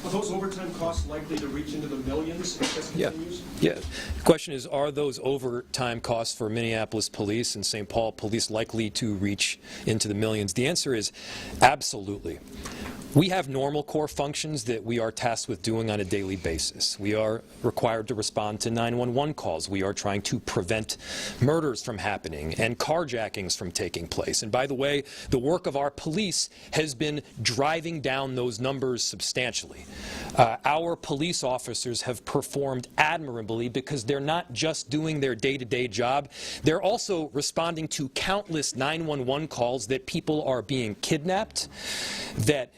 Are those overtime costs likely to reach into the millions if this continues? Yeah. The question is, are those overtime costs for Minneapolis police and St. Paul police likely to reach into the millions? The answer is absolutely. We have normal core functions that we are tasked with doing on a daily basis. We are required to respond to 911 calls. We are trying to prevent murders from happening and carjackings from taking place. And by the way, the work of our police has been driving down those numbers substantially. Our police officers have performed admirably because they're not just doing their day-to-day job, they're also responding to countless 911 calls that people are being kidnapped, that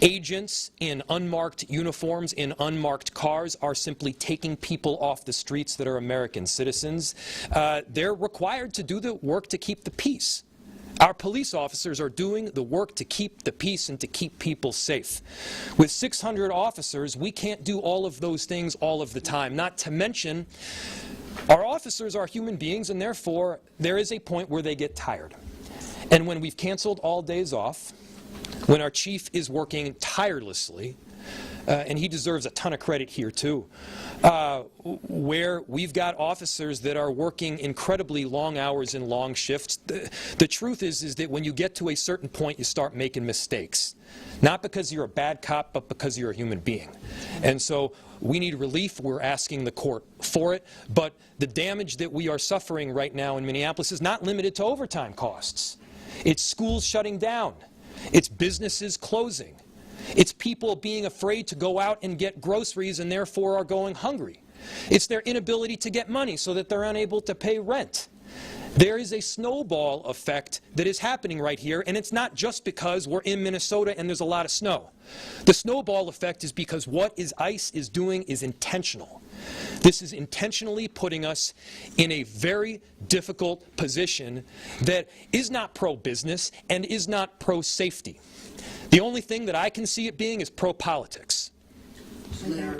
agents in unmarked uniforms, in unmarked cars, are simply taking people off the streets that are American citizens. They're required to do the work to keep the peace. Our police officers are doing the work to keep the peace and to keep people safe. With 600 officers, we can't do all of those things all of the time, not to mention our officers are human beings, and therefore there is a point where they get tired. And when we've canceled all days off, when our chief is working tirelessly, and he deserves a ton of credit here too, where we've got officers that are working incredibly long hours and long shifts, the truth is that when you get to a certain point, you start making mistakes. Not because you're a bad cop, but because you're a human being. And so we need relief. We're asking the court for it. But the damage that we are suffering right now in Minneapolis is not limited to overtime costs. It's schools shutting down. It's businesses closing. It's people being afraid to go out and get groceries and therefore are going hungry. It's their inability to get money so that they're unable to pay rent. There is a snowball effect that is happening right here, and it's not just because we're in Minnesota and there's a lot of snow. The snowball effect is because what ICE is doing is intentional. This is intentionally putting us in a very difficult position that is not pro-business and is not pro-safety. The only thing that I can see it being is pro-politics. Mayor,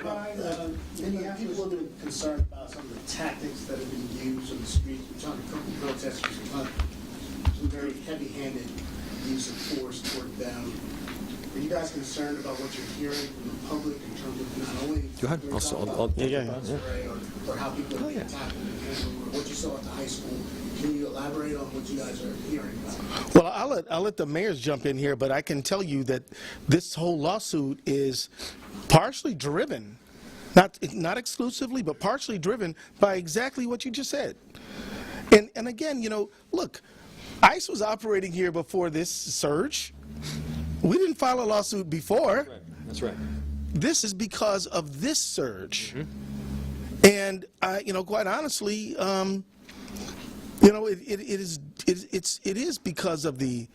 many people have been concerned about some of the tactics that have been used on the streets. We're talking about protesters, some very heavy-handed use of force toward them. Are you guys concerned about what you're hearing from the public in terms of not only Go ahead. or how people are being attacked, or what you saw at the high school? Can you elaborate on what you guys are hearing about? Well, I'll let the mayors jump in here, but I can tell you that this whole lawsuit is partially driven, not exclusively, but partially driven by exactly what you just said. And again, look, ICE was operating here before this surge. We didn't file a lawsuit before. That's right. This is because of this surge. And quite honestly, it is because of the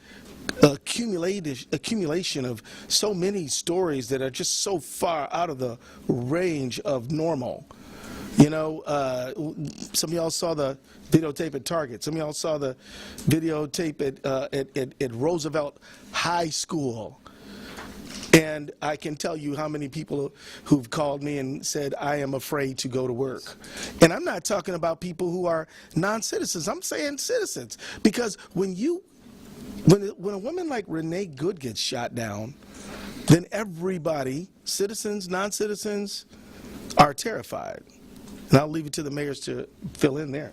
accumulation of so many stories that are just so far out of the range of normal. Some of y'all saw the videotape at Target. Some of y'all saw the videotape at Roosevelt High School. And I can tell you how many people who've called me and said, I am afraid to go to work. And I'm not talking about people who are non-citizens. I'm saying citizens. Because when a woman like Renee Good gets shot down, then everybody, citizens, non-citizens, are terrified. And I'll leave it to the mayors to fill in there.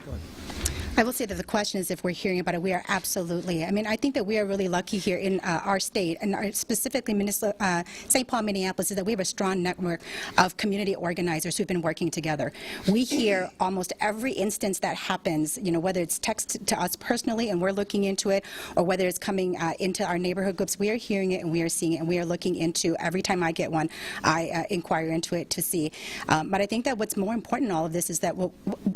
I will say that the question is if we're hearing about it. We are absolutely. I think that we are really lucky here in our state, and specifically Minnesota, St. Paul, Minneapolis, is that we have a strong network of community organizers who've been working together. We hear almost every instance that happens, whether it's text to us personally and we're looking into it, or whether it's coming into our neighborhood groups. We are hearing it and we are seeing it, and we are looking into every time I get one, I inquire into it to see. But I think that what's more important in all of this is that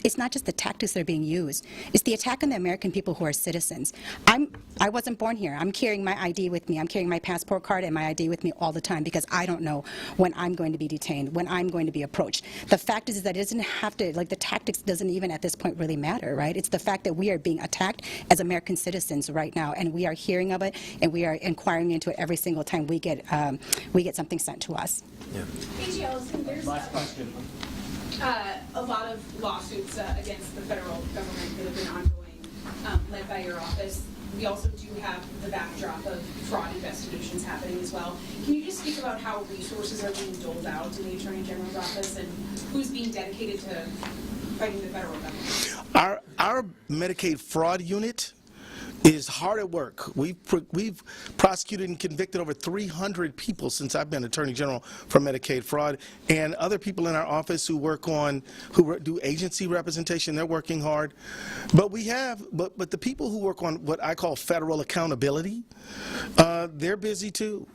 it's not just the tactics that are being used. It's the attack on the American people who are citizens. I wasn't born here. I'm carrying my ID with me. I'm carrying my passport card and my ID with me all the time because I don't know when I'm going to be detained, when I'm going to be approached. The fact is that it doesn't have to, like, the tactics doesn't even at this point really matter, right? It's the fact that we are being attacked as American citizens right now, and we are hearing of it, and we are inquiring into it every single time we get something sent to us. A.G. Ellison, there's Last question. a lot of lawsuits against the federal government that have been ongoing, led by your office. We also do have the backdrop of fraud investigations happening as well. Can you just speak about how resources are being doled out in the Attorney General's office and who's being dedicated to fighting the federal government? Our Medicaid fraud unit is hard at work. We've prosecuted and convicted over 300 people since I've been Attorney General for Medicaid fraud, and other people in our office who do agency representation. They're working hard, but but the people who work on what I call federal accountability, they're busy too.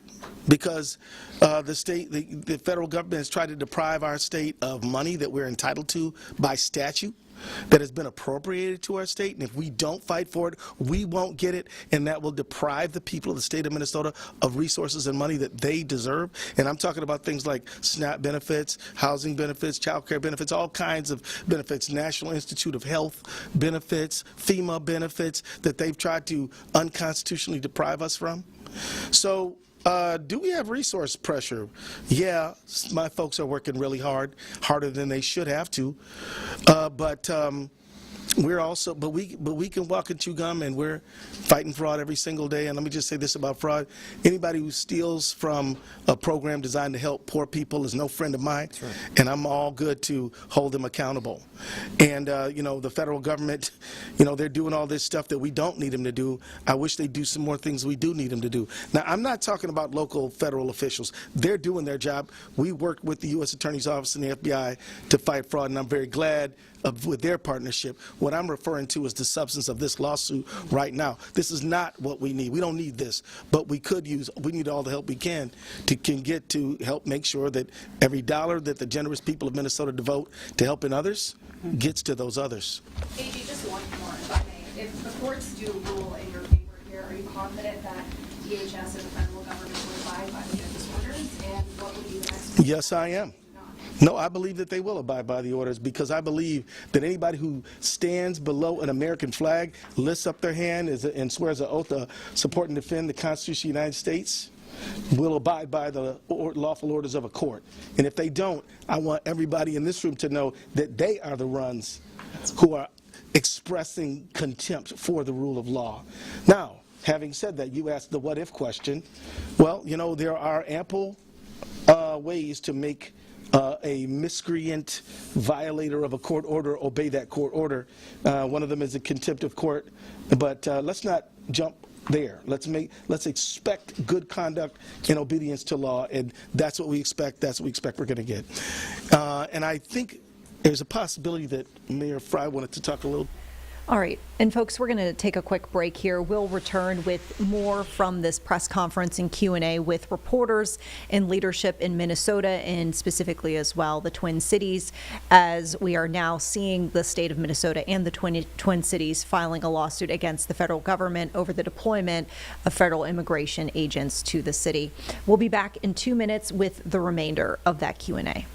Because the federal government has tried to deprive our state of money that we're entitled to by statute, that has been appropriated to our state, and if we don't fight for it, we won't get it, and that will deprive the people of the state of Minnesota of resources and money that they deserve. And I'm talking about things like SNAP benefits, housing benefits, child care benefits, all kinds of benefits, National Institute of Health benefits, FEMA benefits that they've tried to unconstitutionally deprive us from. So do we have resource pressure? Yeah, my folks are working really hard, harder than they should have to. But we can walk and chew gum, and we're fighting fraud every single day. And let me just say this about fraud: anybody who steals from a program designed to help poor people is no friend of mine. That's right. And I'm all good to hold them accountable. And the federal government, they're doing all this stuff that we don't need them to do. I wish they'd do some more things we do need them to do. Now, I'm not talking about local federal officials. They're doing their job. We worked with the U.S. Attorney's Office and the FBI to fight fraud, and I'm very glad with their partnership. What I'm referring to is the substance of this lawsuit right now. This is not what we need. We don't need this, but we need all the help we can get to help make sure that every dollar that the generous people of Minnesota devote to helping others gets to those others. A.G., just one more, if I may. If the courts do rule in your favor here, are you confident that DHS and the federal government will abide by the judge's orders, and what would be the next step? Yes, I am. No, I believe that they will abide by the orders, because I believe that anybody who stands below an American flag, lifts up their hand and swears an oath to support and defend the Constitution of the United States, will abide by the lawful orders of a court. And if they don't, I want everybody in this room to know that they are the ones who are expressing contempt for the rule of law. Now, having said that, you asked the what-if question. Well, there are ample ways to make a miscreant violator of a court order obey that court order. One of them is a contempt of court, but let's not jump there. Let's expect good conduct and obedience to law, and that's what we expect. That's what we expect we're going to get. And I think there's a possibility that Mayor Fry wanted to talk a little. All right. And folks, we're going to take a quick break here. We'll return with more from this press conference and Q&A with reporters and leadership in Minnesota, and specifically as well the Twin Cities, as we are now seeing the state of Minnesota and the Twin Cities filing a lawsuit against the federal government over the deployment of federal immigration agents to the city. We'll be back in 2 minutes with the remainder of that Q&A.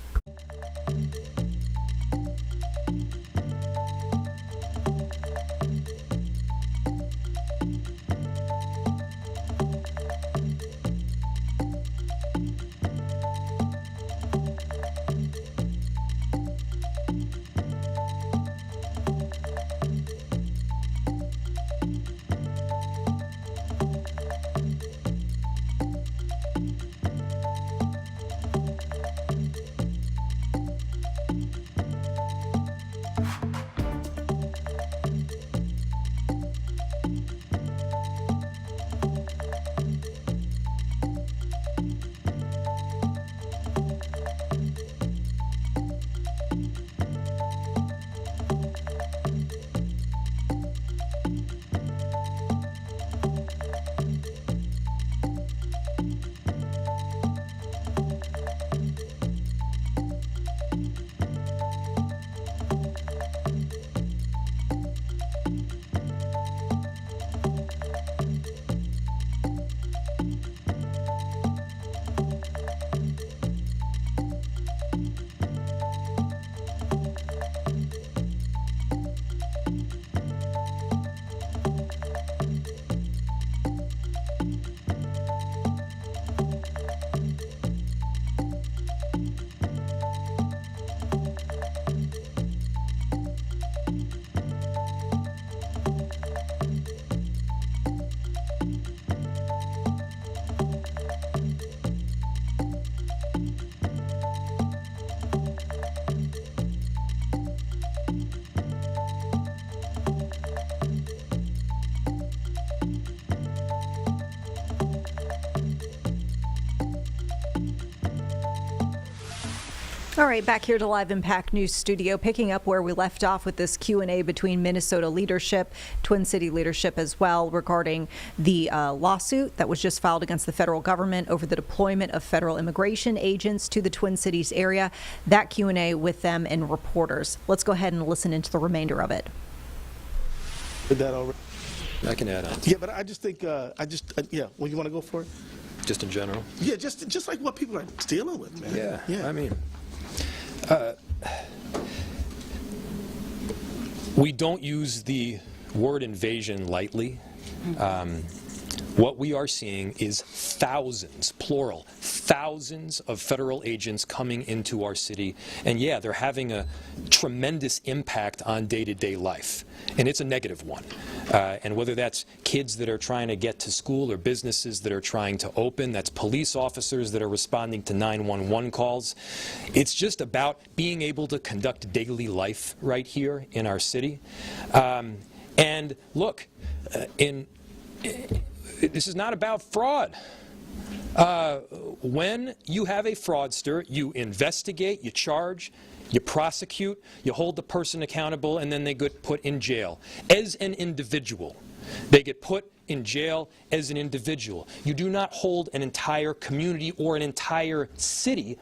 All right, back here to Live Impact News Studio, picking up where we left off with this Q&A between Minnesota leadership, Twin City leadership as well, regarding the lawsuit that was just filed against the federal government over the deployment of federal immigration agents to the Twin Cities area. That Q&A with them and reporters. Let's go ahead and listen into the remainder of it. Did that already? I can add on. Yeah, but I just think, yeah, well, you want to go for it? Just in general? Yeah, just like what people are dealing with, man. Yeah. I mean, we don't use the word invasion lightly. What we are seeing is thousands, plural, thousands of federal agents coming into our city. And yeah, they're having a tremendous impact on day-to-day life. And it's a negative one. And whether that's kids that are trying to get to school or businesses that are trying to open, that's police officers that are responding to 911 calls. It's just about being able to conduct daily life right here in our city. And look, this is not about fraud. When you have a fraudster, you investigate, you charge, you prosecute, you hold the person accountable, and then they get put in jail as an individual. They get put in jail as an individual. You do not hold an entire community or an entire city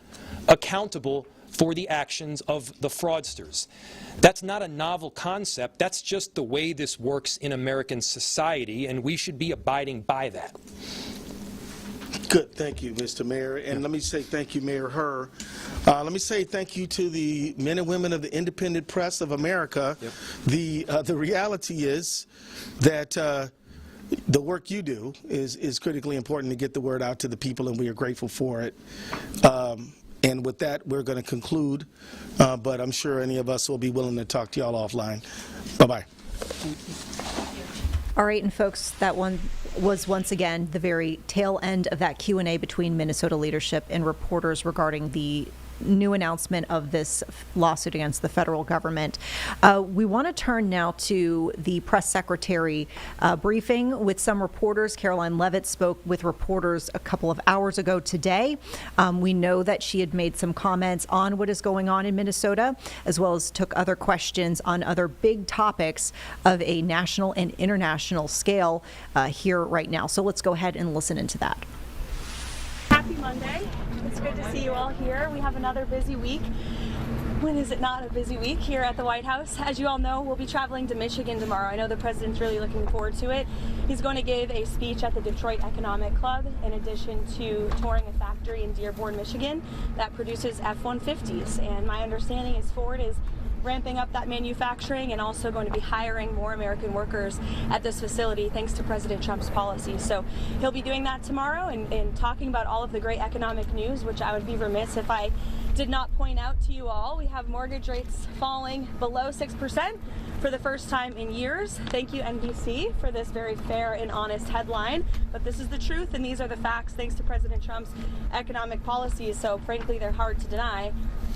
accountable for the actions of the fraudsters. That's not a novel concept. That's just the way this works in American society, and we should be abiding by that. Good. Thank you, Mr. Mayor. And let me say thank you, Mayor Herr. Let me say thank you to the men and women of the independent press of America. Yep. The reality is that the work you do is critically important to get the word out to the people, and we are grateful for it. And with that, we're going to conclude, but I'm sure any of us will be willing to talk to y'all offline. Bye-bye. All right, and folks, that one was once again the very tail end of that Q&A between Minnesota leadership and reporters regarding the new announcement of this lawsuit against the federal government. We want to turn now to the press secretary briefing with some reporters. Caroline Levitt spoke with reporters a couple of hours ago today. We know that she had made some comments on what is going on in Minnesota, as well as took other questions on other big topics of a national and international scale here right now. So let's go ahead and listen into that. Happy Monday. It's good to see you all here. We have another busy week. When is it not a busy week here at the White House? As you all know, we'll be traveling to Michigan tomorrow. I know the president's really looking forward to it. He's going to give a speech at the Detroit Economic Club, in addition to touring a factory in Dearborn, Michigan that produces F-150s. And my understanding is Ford is ramping up that manufacturing and also going to be hiring more American workers at this facility thanks to President Trump's policies. So he'll be doing that tomorrow and talking about all of the great economic news, which I would be remiss if I did not point out to you all. We have mortgage rates falling below 6% for the first time in years. Thank you, NBC, for this very fair and honest headline. But this is the truth, and these are the facts thanks to President Trump's economic policies. So frankly, they're hard to deny.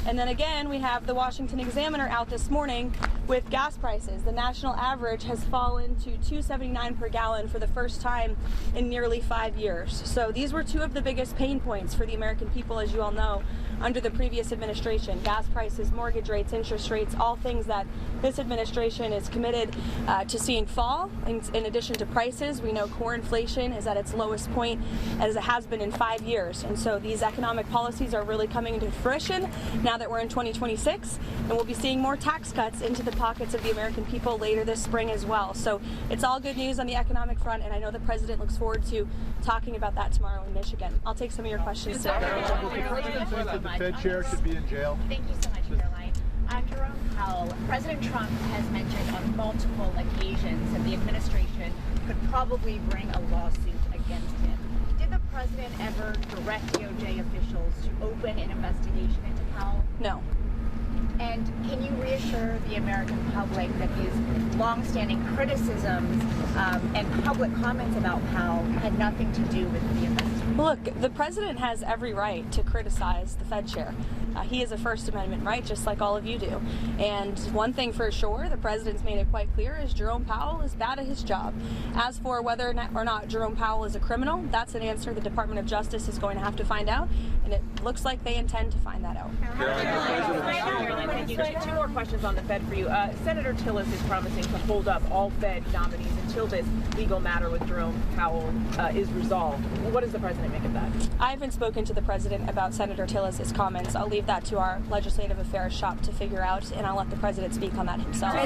And then again, we have the Washington Examiner out this morning with gas prices. The national average has fallen to $2.79 per gallon for the first time in nearly 5 years. So these were two of the biggest pain points for the American people, as you all know, under the previous administration. Gas prices, mortgage rates, interest rates, all things that this administration is committed to seeing fall. In addition to prices, we know core inflation is at its lowest point as it has been in 5 years. And so these economic policies are really coming into fruition now that we're in 2026, and we'll be seeing more tax cuts into the pockets of the American people later this spring as well. So it's all good news on the economic front, and I know the president looks forward to talking about that tomorrow in Michigan. I'll take some of your questions today. The Fed chair should be in jail. Thank you so much, Caroline. Jerome Powell, President Trump has mentioned on multiple occasions that the administration could probably bring a lawsuit against him. Did the president ever direct DOJ officials to open an investigation into Powell? No. And can you reassure the American public that his longstanding criticisms and public comments about Powell had nothing to do with the investigation? Look, the president has every right to criticize the Fed chair. He has a First Amendment right, just like all of you do. And one thing for sure, the president's made it quite clear, is Jerome Powell is bad at his job. As for whether or not Jerome Powell is a criminal, that's an answer the Department of Justice is going to have to find out. and it looks like they intend to find that out. Thank you. Two more questions on the Fed for you. Senator Tillis is promising to hold up all Fed nominees until this legal matter with Jerome Powell is resolved. What does the president make of that? I haven't spoken to the president about Senator Tillis' comments. I'll leave that to our legislative affairs shop to figure out, and I'll let the president speak on that himself. Go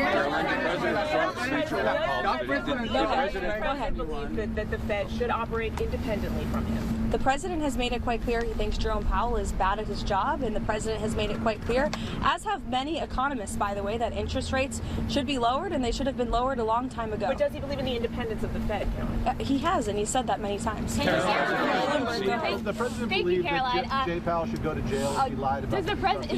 ahead. Believe that the Fed should operate independently from him. The president has made it quite clear he thinks Jerome Powell is bad at his job, and the president has made it quite clear, as have many economists, by the way, that interest rates should be lowered, and they should have been lowered a long time ago. But does he believe in the independence of the Fed, Caroline? He has, and he said that many times. Does the president believe that Jay Powell should go to jail if he lied about the president?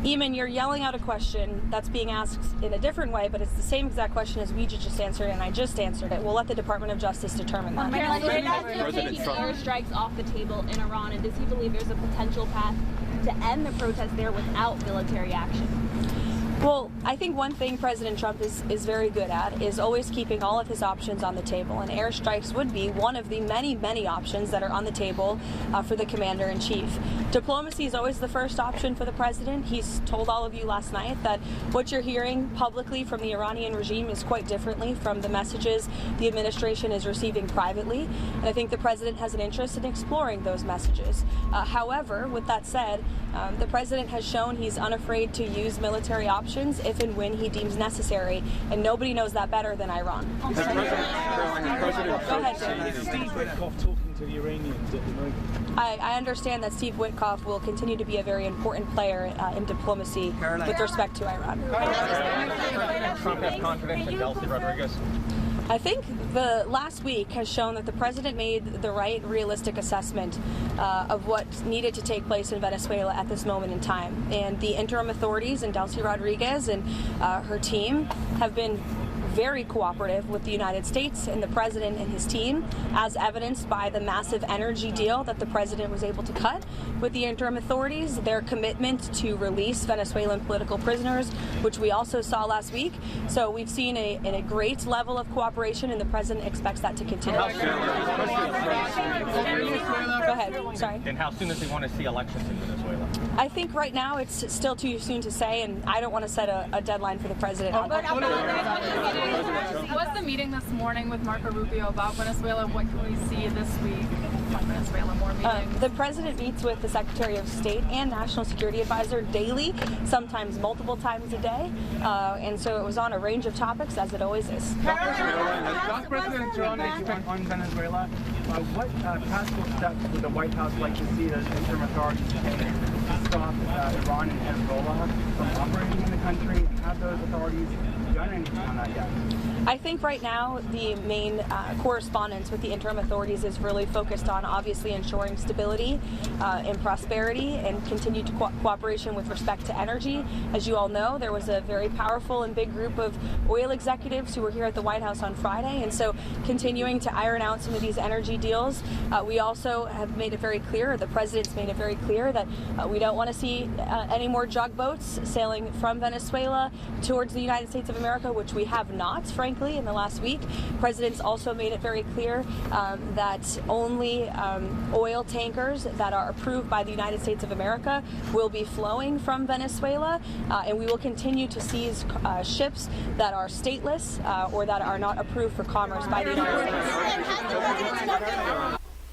Eamon, you're yelling out a question that's being asked in a different way, but it's the same exact question as we just answered, and I just answered it. We'll let the Department of Justice determine that. President Trump strikes off the table in Iran, and does he believe there's a potential path to end the protest there without military action? Well, I think one thing President Trump is very good at is always keeping all of his options on the table, and airstrikes would be one of the many, many options that are on the table for the commander-in-chief. Diplomacy is always the first option for the president. He's told all of you last night that what you're hearing publicly from the Iranian regime is quite differently from the messages the administration is receiving privately, and I think the president has an interest in exploring those messages. However, with that said, the president has shown he's unafraid to use military options if and when he deems necessary, and nobody knows that better than Iran. Go ahead, Steve Witkoff talking to the Iranians at the moment. I understand that Steve Witkoff will continue to be a very important player in diplomacy with respect to Iran. Trump has contradicted Delcy Rodriguez. I think the last week has shown that the president made the right, realistic assessment of what needed to take place in Venezuela at this moment in time. And the interim authorities and Delcy Rodriguez and her team have been very cooperative with the United States and the president and his team, as evidenced by the massive energy deal that the president was able to cut with the interim authorities, their commitment to release Venezuelan political prisoners, which we also saw last week. So we've seen a great level of cooperation, and the president expects that to continue. Go ahead. Sorry. And how soon does he want to see elections in Venezuela? I think right now it's still too soon to say, and I don't want to set a deadline for the president. What's the meeting this morning with Marco Rubio about Venezuela? What can we see this week on Venezuela? More meetings? The president meets with the Secretary of State and National Security Advisor daily, sometimes multiple times a day, and so it was on a range of topics, as it always is. Does President Trump expect on Venezuela? What practical steps would the White House like to see the interim authorities take to stop Iran and Hezbollah from operating in the country, and have those authorities done anything on that yet? I think right now the main correspondence with the interim authorities is really focused on obviously ensuring stability and prosperity and continued cooperation with respect to energy. As you all know, there was a very powerful and big group of oil executives who were here at the White House on Friday, and so continuing to iron out some of these energy deals. We also have made it very clear, the president's made it very clear, that we don't want to see any more drug boats sailing from Venezuela towards the United States of America, which we have not, frankly, in the last week. President's also made it very clear that only oil tankers that are approved by the United States of America will be flowing from Venezuela, and we will continue to seize ships that are stateless or that are not approved for commerce by the United States.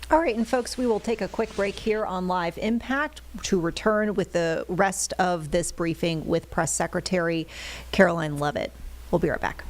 All right, and folks, we will take a quick break here on Live Impact to return with the rest of this briefing with Press Secretary Caroline Leavitt. We'll be right back.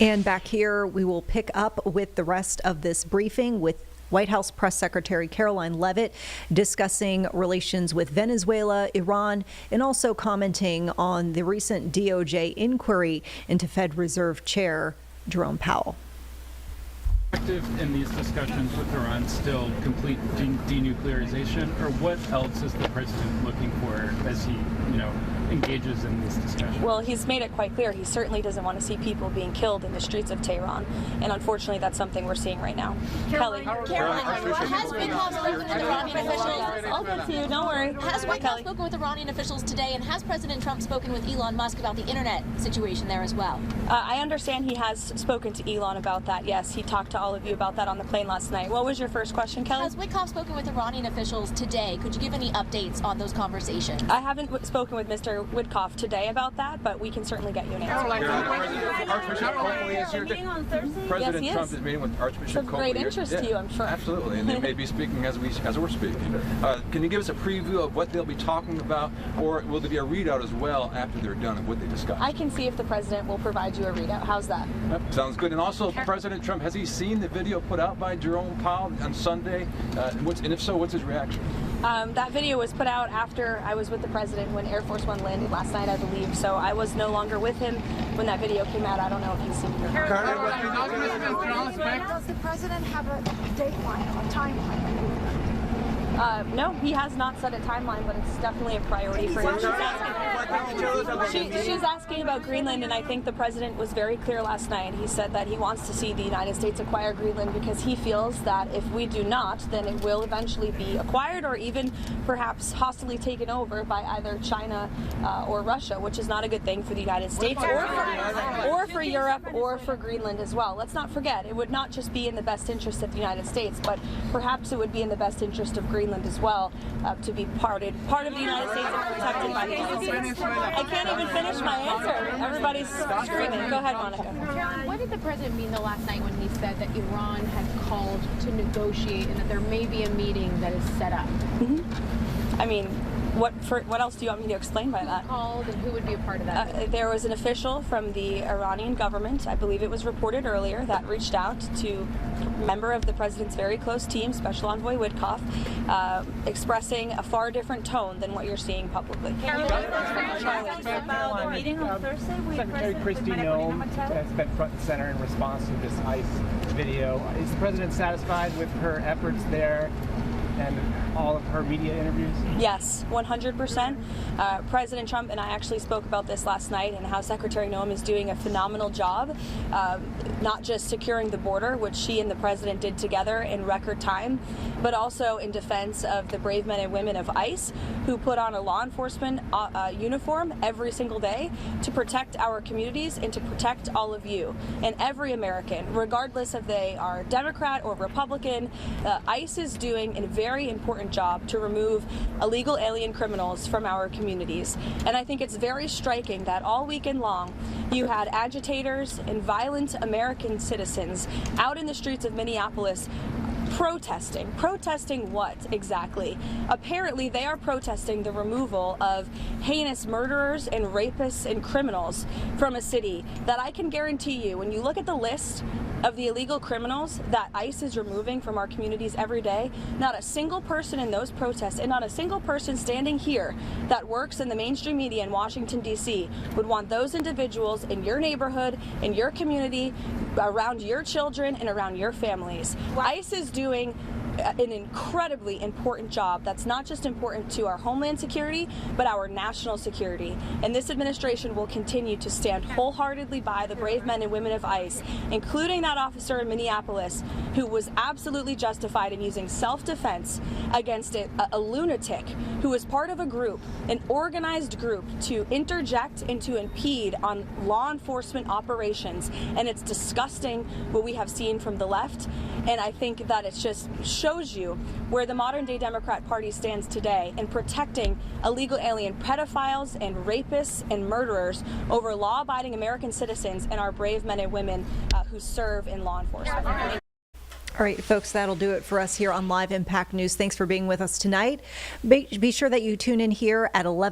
And back here, we will pick up with the rest of this briefing with White House Press Secretary Caroline Leavitt discussing relations with Venezuela, Iran, and also commenting on the recent DOJ inquiry into Fed Reserve Chair Jerome Powell. Active in these discussions with Iran still complete denuclearization, or what else is the president looking for as he, engages in these discussions? Well, he's made it quite clear he certainly doesn't want to see people being killed in the streets of Tehran, and unfortunately that's something we're seeing right now. Kelly. Caroline, has Whitcoff spoken with Iranian officials? I'll get to you, don't worry. Has Whitcoff spoken with Iranian officials today, and has President Trump spoken with Elon Musk about the internet situation there as well? I understand he has spoken to Elon about that, yes. He talked to all of you about that on the plane last night. What was your first question, Kelly? Has Whitcoff spoken with Iranian officials today? Could you give any updates on those conversations? I haven't spoken with Mr. Whitcoff today about that, but we can certainly get you an answer. Archbishop Coakley is here. President Yes, Trump is meeting with Archbishop Coakley. It's of great interest to you, I'm sure. Absolutely, and they may be speaking as we're speaking. Can you give us a preview of what they'll be talking about, or will there be a readout as well after they're done of what they discuss? I can see if the president will provide you a readout. How's that? Yep, sounds good. And also, President Trump, has he seen the video put out by Jerome Powell on Sunday? And if so, what's his reaction? That video was put out after I was with the president when Air Force One landed last night, I believe. So I was no longer with him when that video came out. I don't know if he's seen it or not. Does the president have a dateline or a timeline? No, he has not set a timeline, but it's definitely a priority for him. She's asking about Greenland, and I think the president was very clear last night. He said that he wants to see the United States acquire Greenland because he feels that if we do not, then it will eventually be acquired or even perhaps hostily taken over by either China or Russia, which is not a good thing for the United States or for Europe or for Greenland as well. Let's not forget, it would not just be in the best interest of the United States, but perhaps it would be in the best interest of Greenland as well, to be part of the United States and protected by the United States. I can't even finish my answer. Everybody's screaming. Go ahead, Monica. What did the president mean the last night when he said that Iran had called to negotiate and that there may be a meeting that is set up? I mean, what else do you want me to explain by that? Who called and who would be a part of that? There was an official from the Iranian government, I believe it was reported earlier, that reached out to a member of the president's very close team, Special Envoy Whitcoff, expressing a far different tone than what you're seeing publicly. About the meeting on Thursday, Secretary Kristi Noem has been front and center in response to this ICE video. Is the president satisfied with her efforts there and all of her media interviews? Yes, 100%. President Trump and I actually spoke about this last night and how Secretary Noem is doing a phenomenal job, not just securing the border, which she and the president did together in record time, but also in defense of the brave men and women of ICE who put on a law enforcement uniform every single day to protect our communities and to protect all of you and every American, regardless if they are Democrat or Republican. ICE is doing a very important job to remove illegal alien criminals from our communities. And I think it's very striking that all weekend long you had agitators and violent American citizens out in the streets of Minneapolis protesting. Protesting what exactly? Apparently they are protesting the removal of heinous murderers and rapists and criminals from a city that I can guarantee you, when you look at the list of the illegal criminals that ICE is removing from our communities every day, not a single person in those protests and not a single person standing here that works in the mainstream media in Washington, D.C. would want those individuals in your neighborhood, in your community, around your children and around your families. ICE is doing an incredibly important job that's not just important to our homeland security, but our national security. And this administration will continue to stand wholeheartedly by the brave men and women of ICE, including that officer in Minneapolis who was absolutely justified in using self-defense against a lunatic who was part of a group, an organized group, to interject and to impede on law enforcement operations. And it's disgusting what we have seen from the left. And I think that it just shows you where the modern day Democrat Party stands today in protecting illegal alien pedophiles and rapists and murderers over law-abiding American citizens and our brave men and women who serve in law enforcement. All right, folks, that'll do it for us here on Live Impact News. Thanks for being with us tonight. Be sure that you tune in here at 11.